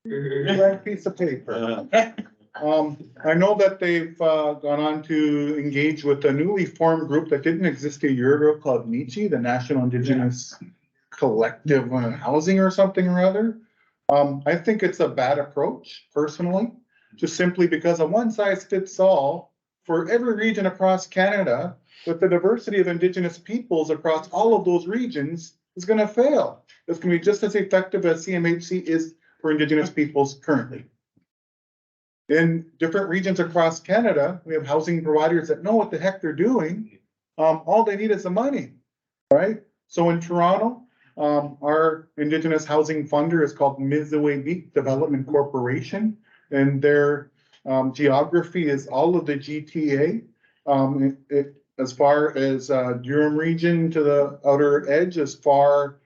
Blank piece of paper. I know that they've gone on to engage with a newly formed group that didn't exist a year ago called NICHI, the National Indigenous Collective on Housing or something or other. I think it's a bad approach personally, just simply because a one size fits all for every region across Canada with the diversity of Indigenous peoples across all of those regions is gonna fail. It's gonna be just as effective as CMHC is for Indigenous peoples currently. In different regions across Canada, we have housing providers that know what the heck they're doing. All they need is the money, right? So in Toronto, our Indigenous housing funder is called Bimmaadiziwn Development Corporation, and their geography is all of the GTA. As far as Durham region to the outer edge, as far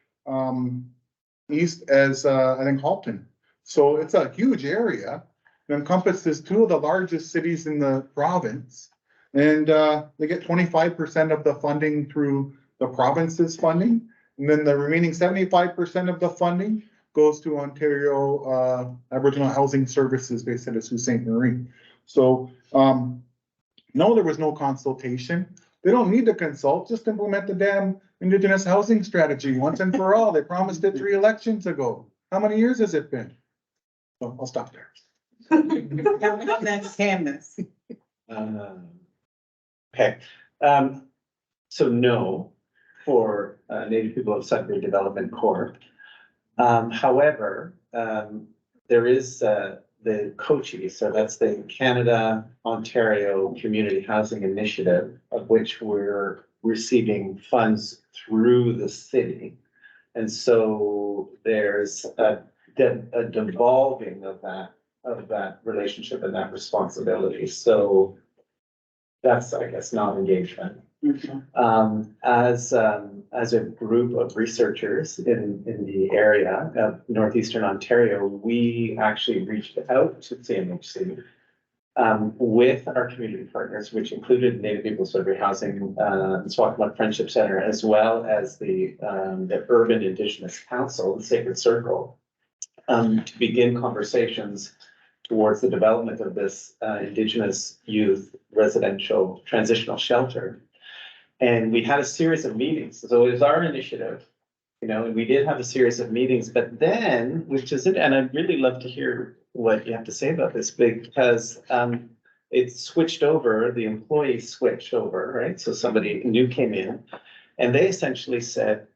east as I think Halton. So it's a huge area. It encompasses two of the largest cities in the province. And they get 25% of the funding through the province's funding. And then the remaining 75% of the funding goes to Ontario Aboriginal Housing Services based at Sault Ste. Marie. So no, there was no consultation. They don't need to consult, just implement the damn Indigenous housing strategy once and for all. They promised it 3 elections ago. How many years has it been? So I'll stop there. That's Candace. Okay, so no for Native People of Sudbury Development Corp. However, there is the COCHI, so that's the Canada Ontario Community Housing Initiative, of which we're receiving funds through the city. And so there's a devolving of that relationship and that responsibility. So that's, I guess, not engagement. As a group of researchers in the area of Northeastern Ontario, we actually reached out to CMHC with our community partners, which included Native People Sudbury Housing, Swampmud Friendship Center, as well as the Urban Indigenous Council, the Sacred Circle, to begin conversations towards the development of this Indigenous youth residential transitional shelter. And we had a series of meetings. So it was our initiative, and we did have a series of meetings, but then, which is it, and I'd really love to hear what you have to say about this, because it switched over, the employees switched over, right? So somebody new came in and they essentially said,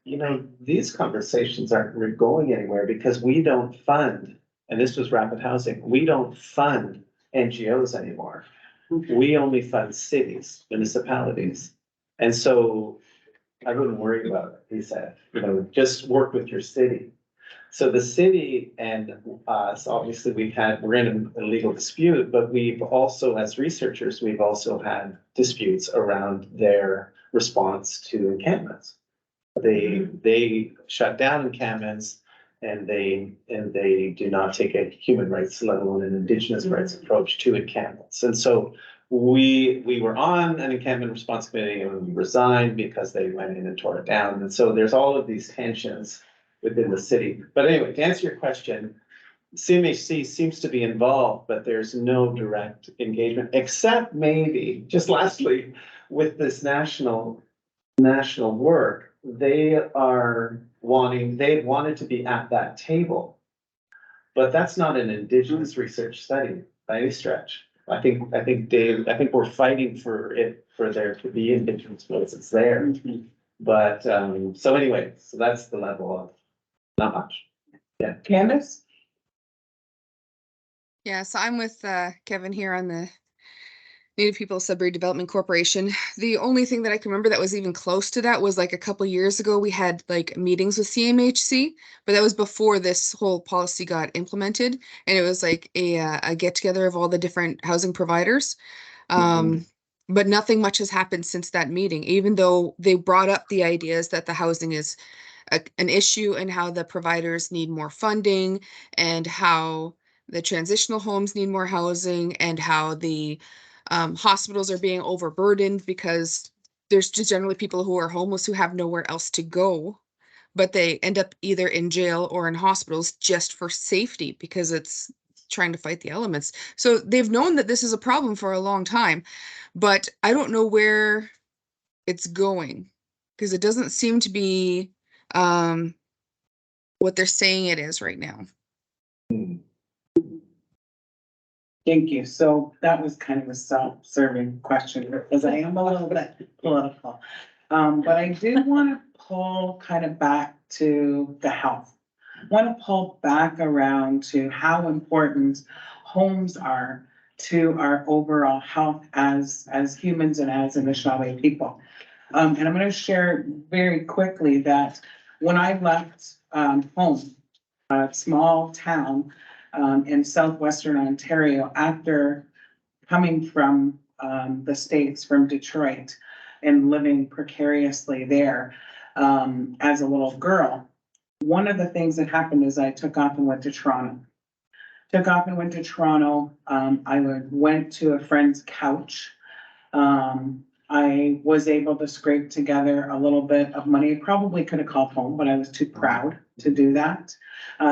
these conversations aren't going anywhere because we don't fund, and this was Rapid Housing, we don't fund NGOs anymore. We only fund cities, municipalities. And so I wouldn't worry about it, he said, just work with your city. So the city and us, obviously we're in a legal dispute, but we've also, as researchers, we've also had disputes around their response to encampments. They shut down encampments and they do not take a human rights, let alone an Indigenous rights approach to encampments. And so we were on an encampment response committee and we resigned because they went in and tore it down. And so there's all of these tensions within the city. But anyway, to answer your question, CMHC seems to be involved, but there's no direct engagement, except maybe, just lastly, with this national work, they wanted to be at that table. But that's not an Indigenous research study by any stretch. I think we're fighting for there to be Indigenous voices there. But so anyway, so that's the level of not much. Yeah. Candace? Yeah, so I'm with Kevin here on the Native People Sudbury Development Corporation. The only thing that I can remember that was even close to that was like a couple years ago, we had like meetings with CMHC, but that was before this whole policy got implemented. And it was like a get together of all the different housing providers. But nothing much has happened since that meeting, even though they brought up the ideas that the housing is an issue and how the providers need more funding and how the transitional homes need more housing and how the hospitals are being overburdened because there's just generally people who are homeless who have nowhere else to go. but they end up either in jail or in hospitals just for safety because it's trying to fight the elements. So they've known that this is a problem for a long time, but I don't know where it's going because it doesn't seem to be what they're saying it is right now. Thank you. So that was kind of a self-serving question because I am a little bit political. But I do want to pull kind of back to the health. I want to pull back around to how important homes are to our overall health as humans and as Anishinaabe people. And I'm going to share very quickly that when I left home, a small town in southwestern Ontario, after coming from the States, from Detroit, and living precariously there as a little girl, one of the things that happened is I took off and went to Toronto. I went to a friend's couch. I was able to scrape together a little bit of money. I probably could have called home, but I was too proud to do that.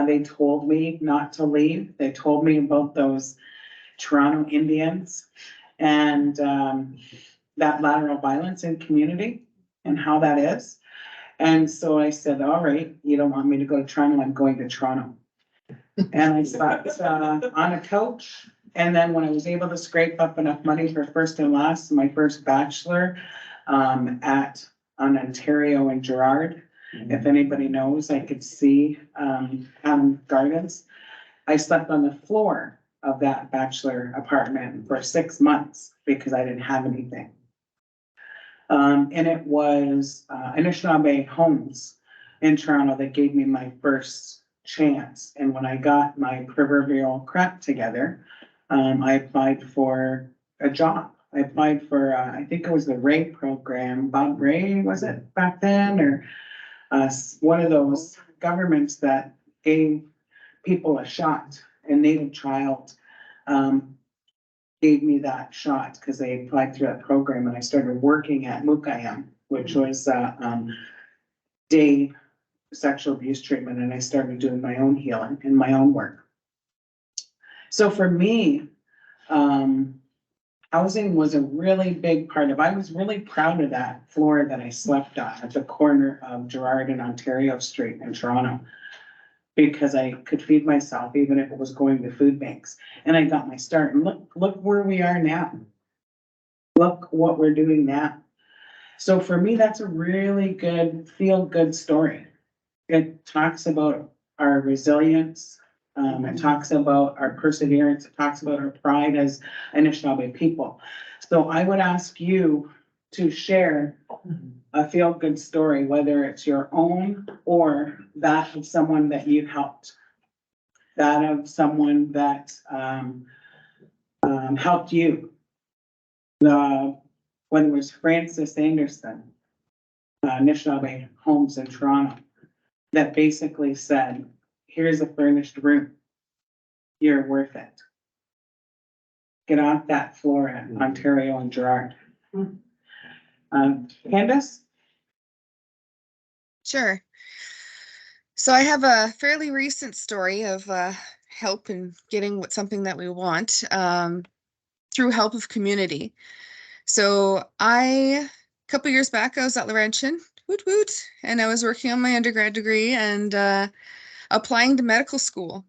They told me not to leave. They told me about those Toronto Indians and that lateral violence in community and how that is. And so I said, all right, you don't want me to go to Toronto, I'm going to Toronto. And I slept on a couch. And then when I was able to scrape up enough money for first and last, my first bachelor on Ontario and Gerrard, if anybody knows, I could see gardens. I slept on the floor of that bachelor apartment for 6 months because I didn't have anything. And it was Anishinaabe Homes in Toronto that gave me my first chance. And when I got my proverbial crap together, I applied for a job. I applied for, I think it was the Ray program, Bob Ray, was it back then? Or one of those governments that gave people a shot. A Native child gave me that shot because they applied through that program, and I started working at Mukayam, which was day sexual abuse treatment, and I started doing my own healing and my own work. So for me, housing was a really big part of, I was really proud of that floor that I slept on at the corner of Gerrard and Ontario Street in Toronto, because I could feed myself even if it was going to food banks. And I got my start, and look where we are now. Look what we're doing now. So for me, that's a really good, feel-good story. It talks about our resilience. It talks about our perseverance. It talks about our pride as Anishinaabe people. So I would ask you to share a feel-good story, whether it's your own or that of someone that you've helped. That of someone that helped you. When it was Francis Anderson, Anishinaabe Homes in Toronto, that basically said, here's a furnished room. You're worth it. Get off that floor at Ontario and Gerrard. Candace? Sure. So I have a fairly recent story of help in getting something that we want through help of community. So a couple years back, I was at Laurentian, woot woot, and I was working on my undergrad degree and applying to medical school.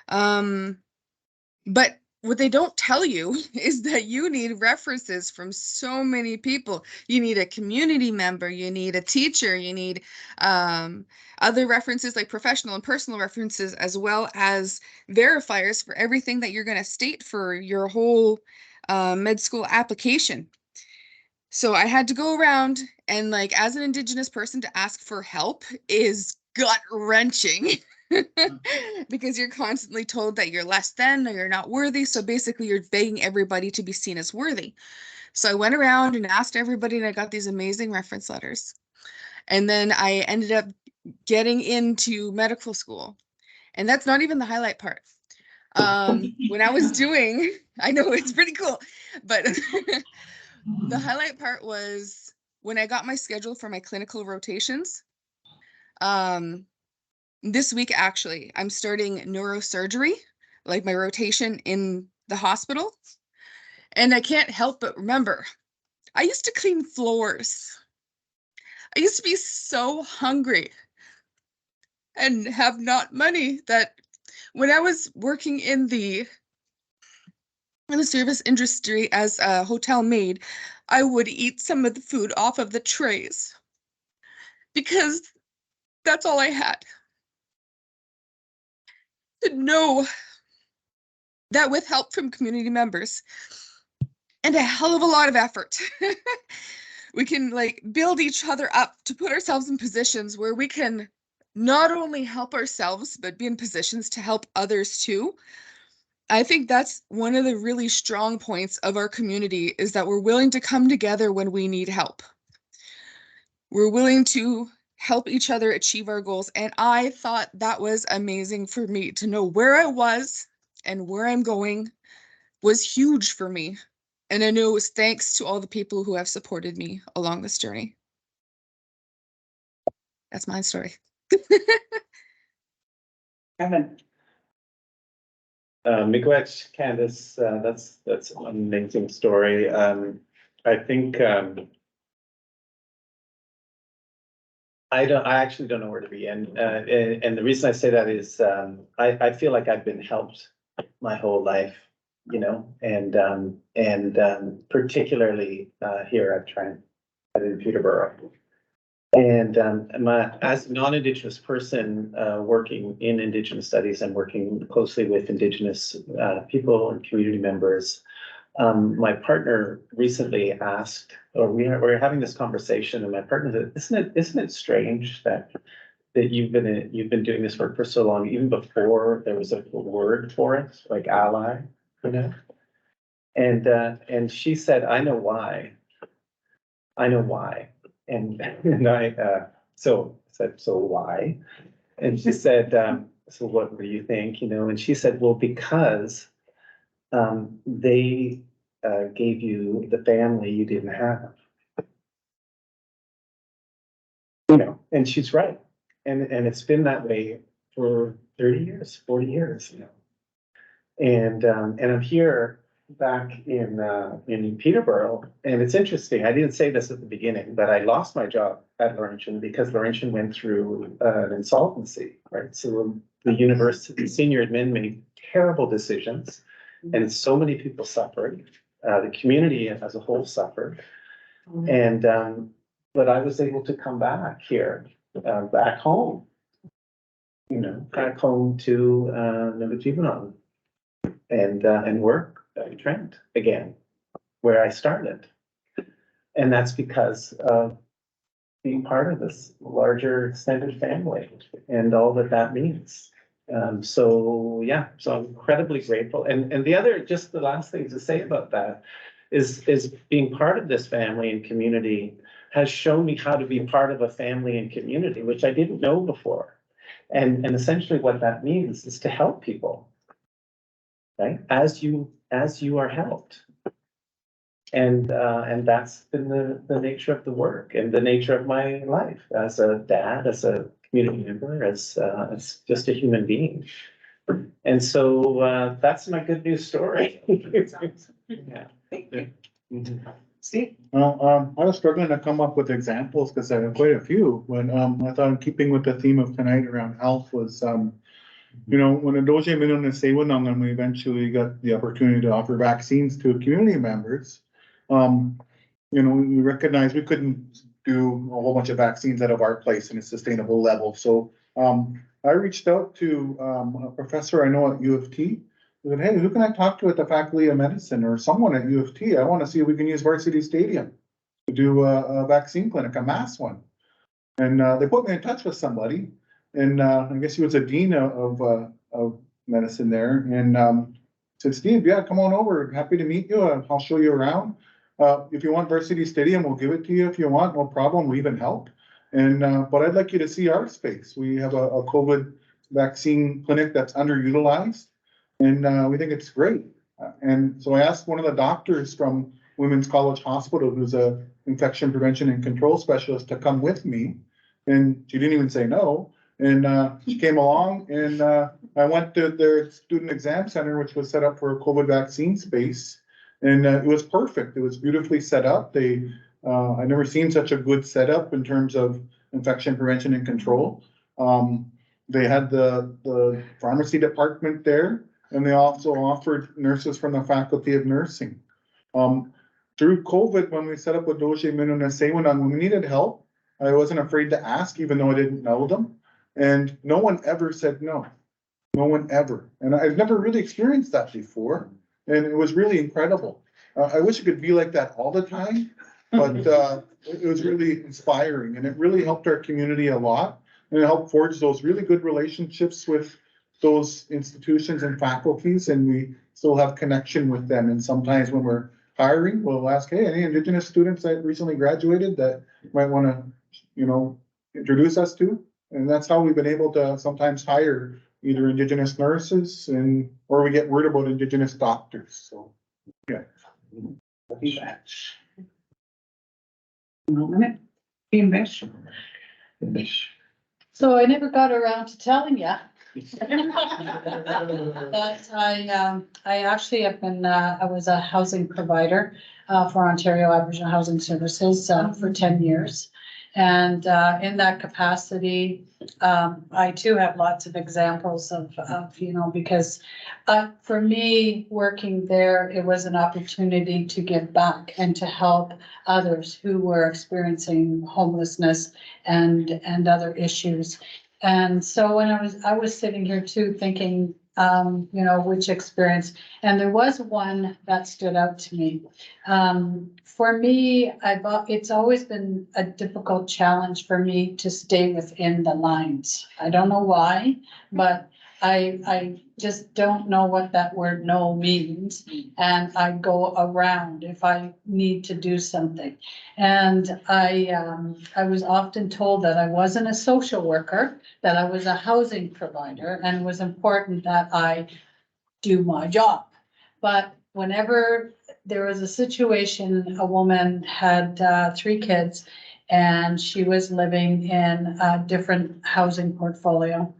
But what they don't tell you is that you need references from so many people. You need a community member, you need a teacher, you need other references like professional and personal references, as well as verifiers for everything that you're going to state for your whole med school application. So I had to go around and, like, as an Indigenous person, to ask for help is gut-wrenching. Because you're constantly told that you're less than or you're not worthy. So basically you're begging everybody to be seen as worthy. So I went around and asked everybody, and I got these amazing reference letters. And then I ended up getting into medical school. And that's not even the highlight part. When I was doing, I know it's pretty cool, but the highlight part was when I got my schedule for my clinical rotations. This week, actually, I'm starting neurosurgery, like my rotation in the hospital. And I can't help but remember, I used to clean floors. I used to be so hungry and have not money that when I was working in the service industry as a hotel maid, I would eat some of the food off of the trays because that's all I had. To know that with help from community members and a hell of a lot of effort, we can like build each other up to put ourselves in positions where we can not only help ourselves, but be in positions to help others too. I think that's one of the really strong points of our community is that we're willing to come together when we need help. We're willing to help each other achieve our goals. And I thought that was amazing for me to know where I was and where I'm going was huge for me. And I know it was thanks to all the people who have supported me along this journey. That's my story. Kevin, Miigwech, Candace, that's an amazing story. I think I actually don't know where to begin. And the reason I say that is I feel like I've been helped my whole life, you know, and particularly here at Trent in Peterborough. And as a non-Indigenous person working in Indigenous studies and working closely with Indigenous people and community members, my partner recently asked, or we were having this conversation, and my partner said, "Isn't it strange that you've been doing this work for so long, even before there was a word for it, like ally, you know?" And she said, "I know why. I know why." And I said, "So why?" And she said, "So what do you think?" You know, and she said, "Well, because they gave you the family you didn't have." You know, and she's right. And it's been that way for 30 years, 40 years, you know. And I'm here back in Peterborough, and it's interesting. I didn't say this at the beginning, but I lost my job at Laurentian because Laurentian went through an insolvency, right? So the university senior admin made terrible decisions, and so many people suffered. The community as a whole suffered, and but I was able to come back here, back home, you know, back home to Bimmaadiziwn and work at Trent again, where I started. And that's because of being part of this larger extended family and all that means. So yeah, so I'm incredibly grateful. And the other, just the last thing to say about that is being part of this family and community has shown me how to be part of a family and community, which I didn't know before. And essentially what that means is to help people, right? As you are helped. And that's been the nature of the work and the nature of my life as a dad, as a community member, as just a human being. And so that's my good news story. Yeah. thank you. Mhm. Steve? Well, I was struggling to come up with examples because I have quite a few. When I thought in keeping with the theme of tonight around health was, you know, when a Doje Mino and we eventually got the opportunity to offer vaccines to community members, you know, we recognized we couldn't do a whole bunch of vaccines out of our place in a sustainable level. So I reached out to a professor I know at U of T. I said, "Hey, who can I talk to at the Faculty of Medicine or someone at U of T? I want to see if we can use Varsity Stadium to do a vaccine clinic, a mass one." And they put me in touch with somebody, and I guess he was a dean of medicine there, and said, "Steve, yeah, come on over. Happy to meet you. I'll show you around. If you want Varsity Stadium, we'll give it to you if you want. No problem. We even help. And but I'd like you to see our space. We have a COVID vaccine clinic that's underutilized, and we think it's great." And so I asked one of the doctors from Women's College Hospital, who's a infection prevention and control specialist, to come with me. And she didn't even say no. And, she came along and, I went to their student exam center, which was set up for a COVID vaccine space. And, it was perfect. It was beautifully set up. They, I never seen such a good setup in terms of infection prevention and control. They had the pharmacy department there, and they also offered nurses from the faculty of nursing. Through COVID, when we set up with Doge, Mino, and when we needed help, I wasn't afraid to ask, even though I didn't know them. And no one ever said no. No one ever. And I've never really experienced that before. And it was really incredible. I wish it could be like that all the time, but it was really inspiring, and it really helped our community a lot. And it helped forge those really good relationships with those institutions and faculties, and we still have connection with them. And sometimes when we're hiring, we'll ask, hey, any Indigenous students that recently graduated that you might want to, you know, introduce us to? And that's how we've been able to sometimes hire either Indigenous nurses or we get word about Indigenous doctors, so, yeah. So I never got around to telling you. But I actually have been, I was a housing provider for Ontario Aboriginal Housing Services for 10 years. And in that capacity, I too have lots of examples of, you know, because for me, working there, it was an opportunity to give back and to help others who were experiencing homelessness and other issues. And so when I was sitting here too, thinking, you know, which experience, and there was one that stood out to me. For me, it's always been a difficult challenge for me to stay within the lines. I don't know why, but I just don't know what that word no means. And I go around if I need to do something. And I was often told that I wasn't a social worker, that I was a housing provider, and it was important that I do my job. But whenever there was a situation, a woman had 3 kids and she was living in a different housing portfolio.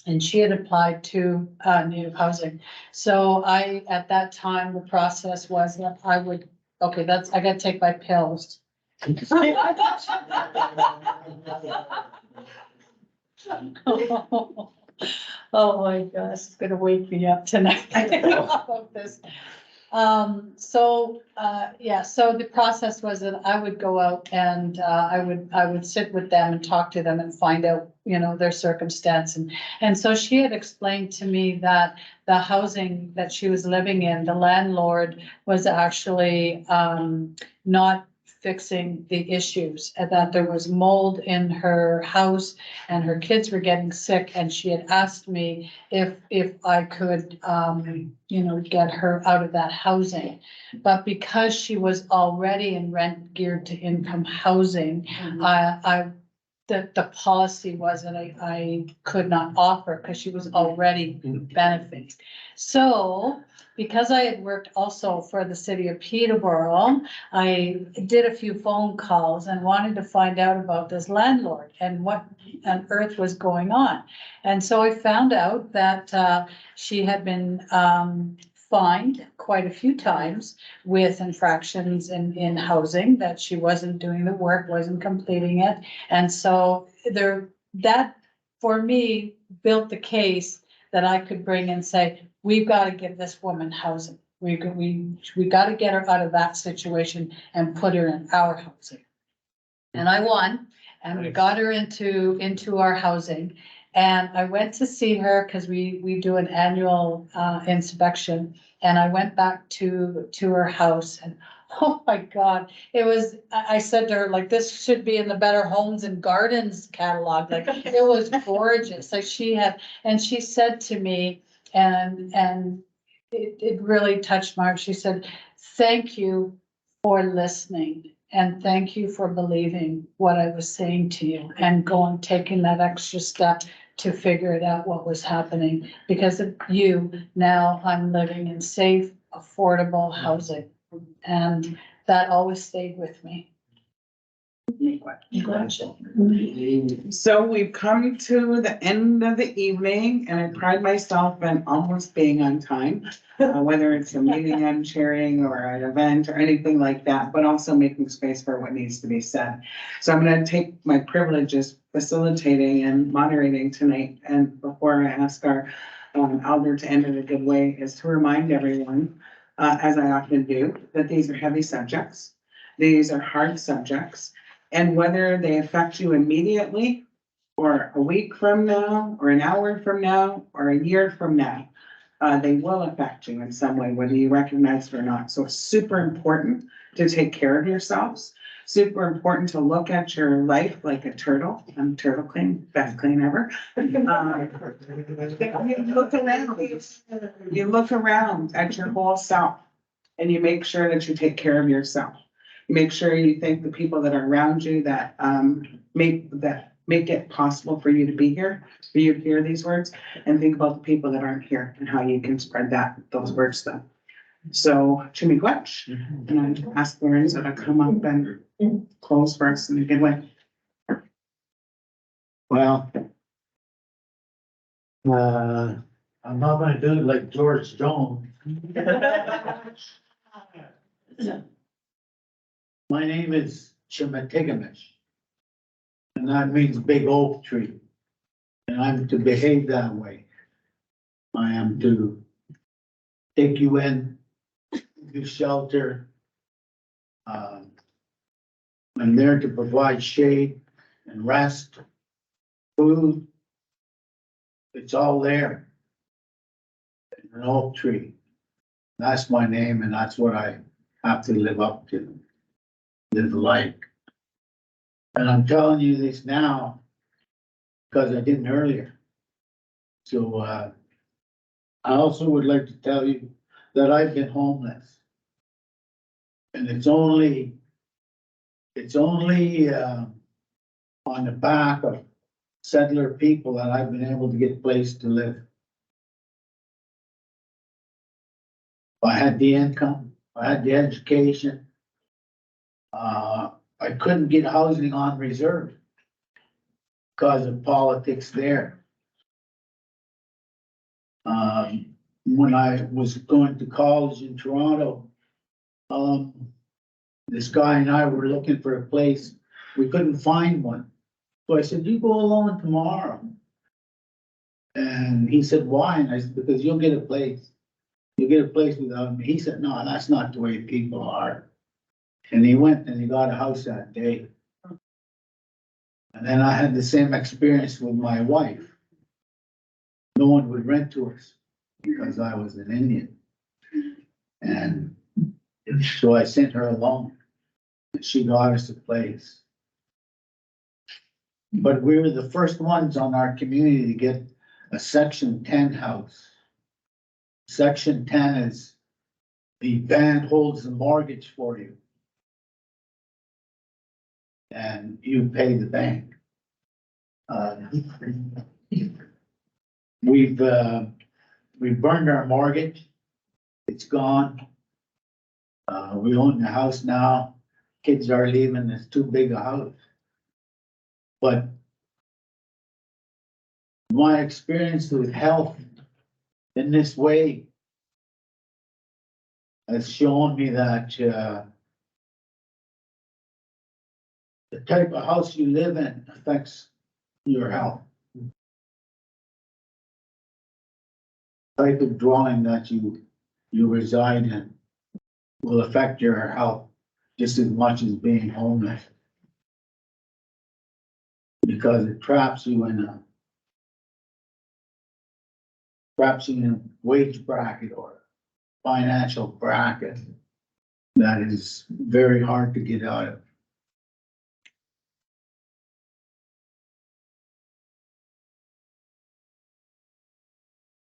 And she had applied to native housing. So at that time, the process was that I would, okay, I gotta take my pills. Oh my gosh, it's gonna wake me up tonight. About this. So the process was that I would go out and I would sit with them and talk to them and find out, you know, their circumstance. And so she had explained to me that the housing that she was living in, the landlord was actually not fixing the issues, and that there was mold in her house and her kids were getting sick, and she had asked me if I could, you know, get her out of that housing. But because she was already in rent geared to income housing, the policy was that I could not offer because she was already benefiting. So because I had worked also for the city of Peterborough, I did a few phone calls and wanted to find out about this landlord and what on earth was going on. And so I found out that she had been fined quite a few times with infractions in housing, that she wasn't doing the work, wasn't completing it. And so that for me built the case that I could bring and say, we've got to give this woman housing. We got to get her out of that situation and put her in our housing. And I won, and we got her into our housing. And I went to see her because we do an annual inspection. And I went back to her house, and oh my God, I said to her, like, this should be in the Better Homes and Gardens catalog. Like, it was gorgeous. Like she said to me, and it really touched my heart. She said, thank you for listening. And thank you for believing what I was saying to you and taking that extra step to figure it out what was happening. Because of you, now I'm living in safe, affordable housing. And that always stayed with me. So we've come to the end of the evening and I pride myself in almost being on time. Whether it's a meeting I'm chairing or an event or anything like that, but also making space for what needs to be said. So I'm gonna take my privileges facilitating and moderating tonight. And before I ask our elder to end in a good way, is to remind everyone, as I often do, that these are heavy subjects. These are hard subjects. And whether they affect you immediately, or a week from now, or an hour from now, or a year from now, they will affect you in some way, whether you recognize it or not. So it's super important to take care of yourselves. Super important to look at your life like a turtle. I'm turtle clean, best clean ever. You look around at your whole self and you make sure that you take care of yourself. Make sure you thank the people that are around you that make it possible for you to be here, for you to hear these words, and think about the people that aren't here and how you can spread those words to them. So, Chimiquetch, and I ask Lorenzo to come up and close for us in a good way. Well, I'm not gonna do it like George Jones. My name is Chimitigamish, and that means big oak tree. And I'm to behave that way. I am to take you in, give shelter. I'm there to provide shade and rest, food. It's all there. An oak tree. That's my name and that's what I have to live up to. Live like. And I'm telling you this now because I didn't earlier. So, I also would like to tell you that I've been homeless. And it's only on the back of settler people that I've been able to get a place to live. I had the income, I had the education. I couldn't get housing on reserve because of politics there. When I was going to college in Toronto, this guy and I were looking for a place. We couldn't find one. So I said, you go along tomorrow. And he said, why? And I said, because you'll get a place. You'll get a place without me. He said, no, that's not the way people are. And he went and he got a house that day. And then I had the same experience with my wife. No one would rent to us because I was an Indian. And so I sent her along. And she got us a place. But we were the first ones on our community to get a Section 10 house. Section 10 is the band holds the mortgage for you. And you pay the bank. We burned our mortgage. It's gone. We own the house now. Kids are leaving. It's too big a house. But my experience with health in this way has shown me that the type of house you live in affects your health. Type of dwelling that you reside in will affect your health just as much as being homeless. Because it traps you in a wage bracket or financial bracket that is very hard to get out of.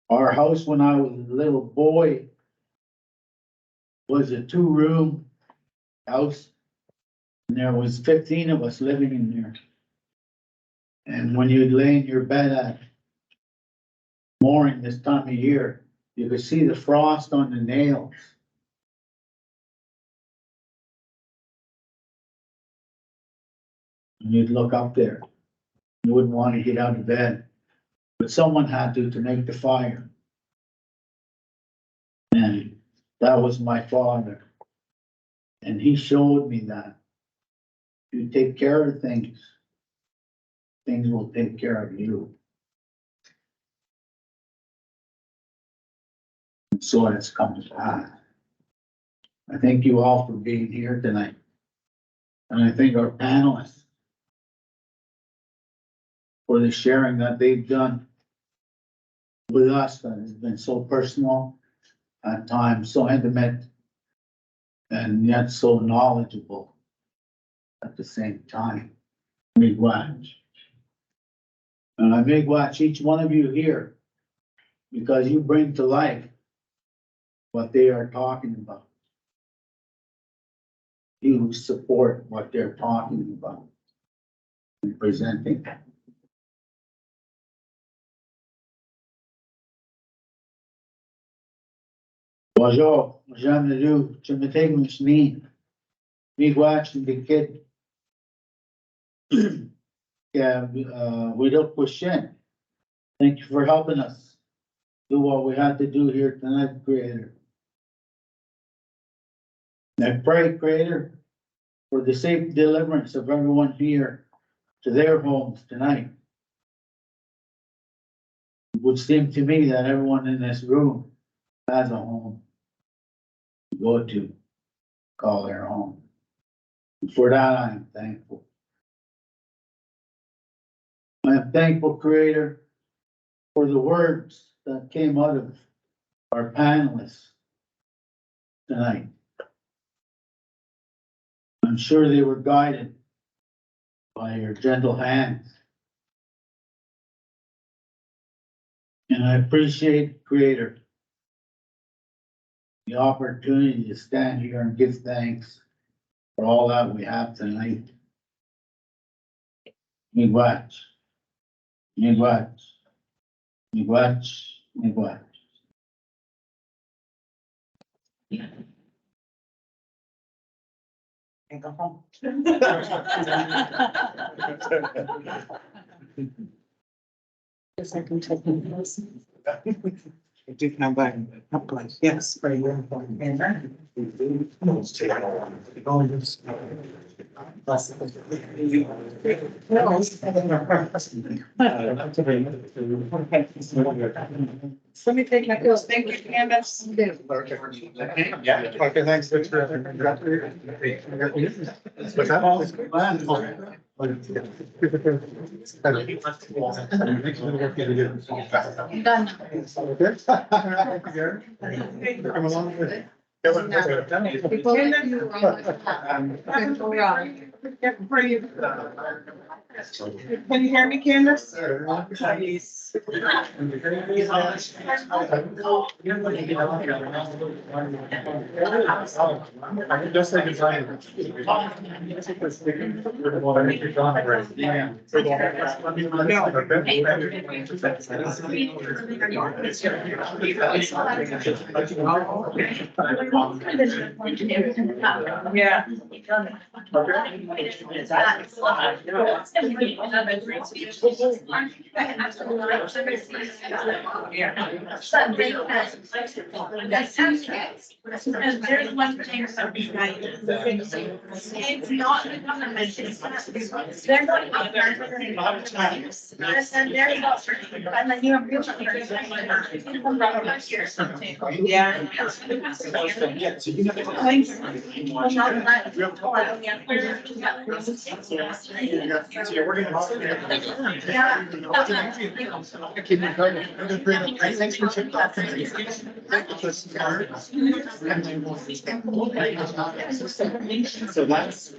Our house when I was a little boy was a 2-room house. And there was 15 of us living in there. And when you'd lay in your bed at morning this time of year, you could see the frost on the nails. And you'd look up there. You wouldn't want to get out of bed, but someone had to make the fire. And that was my father. And he showed me that. You take care of things, things will take care of you. And so it's come to pass. I thank you all for being here tonight. And I thank our panelists for the sharing that they've done with us. That has been so personal, at times so intimate, and yet so knowledgeable at the same time. Miigwech. And I miigwech each one of you here because you bring to life what they are talking about. You support what they're talking about and presenting. Bonjour, j'aime le Chimitegmishmin. Miigwech and the kid. Yeah, we don't push in. Thank you for helping us do what we had to do here tonight, Creator. And I pray, Creator, for the safe deliverance of everyone here to their homes tonight. It would seem to me that everyone in this room has a home to go to, call their home. And for that, I am thankful. I am thankful, Creator, for the words that came out of our panelists tonight. I'm sure they were guided by your gentle hands. And I appreciate, Creator, the opportunity to stand here and give thanks for all that we have tonight. Miigwech. Miigwech. Miigwech. Miigwech. And go home. Yes, I can take this. I do have a couple of, yes, for you. Let me take my, thank you, Candace. Yeah, okay, thanks. What's that? I'm done. Come along with it. People like you are all like, For you. Can you hear me, Candace? Please. Just like design. Yeah. There's one thing, it's not the government, they're not. And there's also, and then you have real. Yeah. Thanks for checking out. So that's.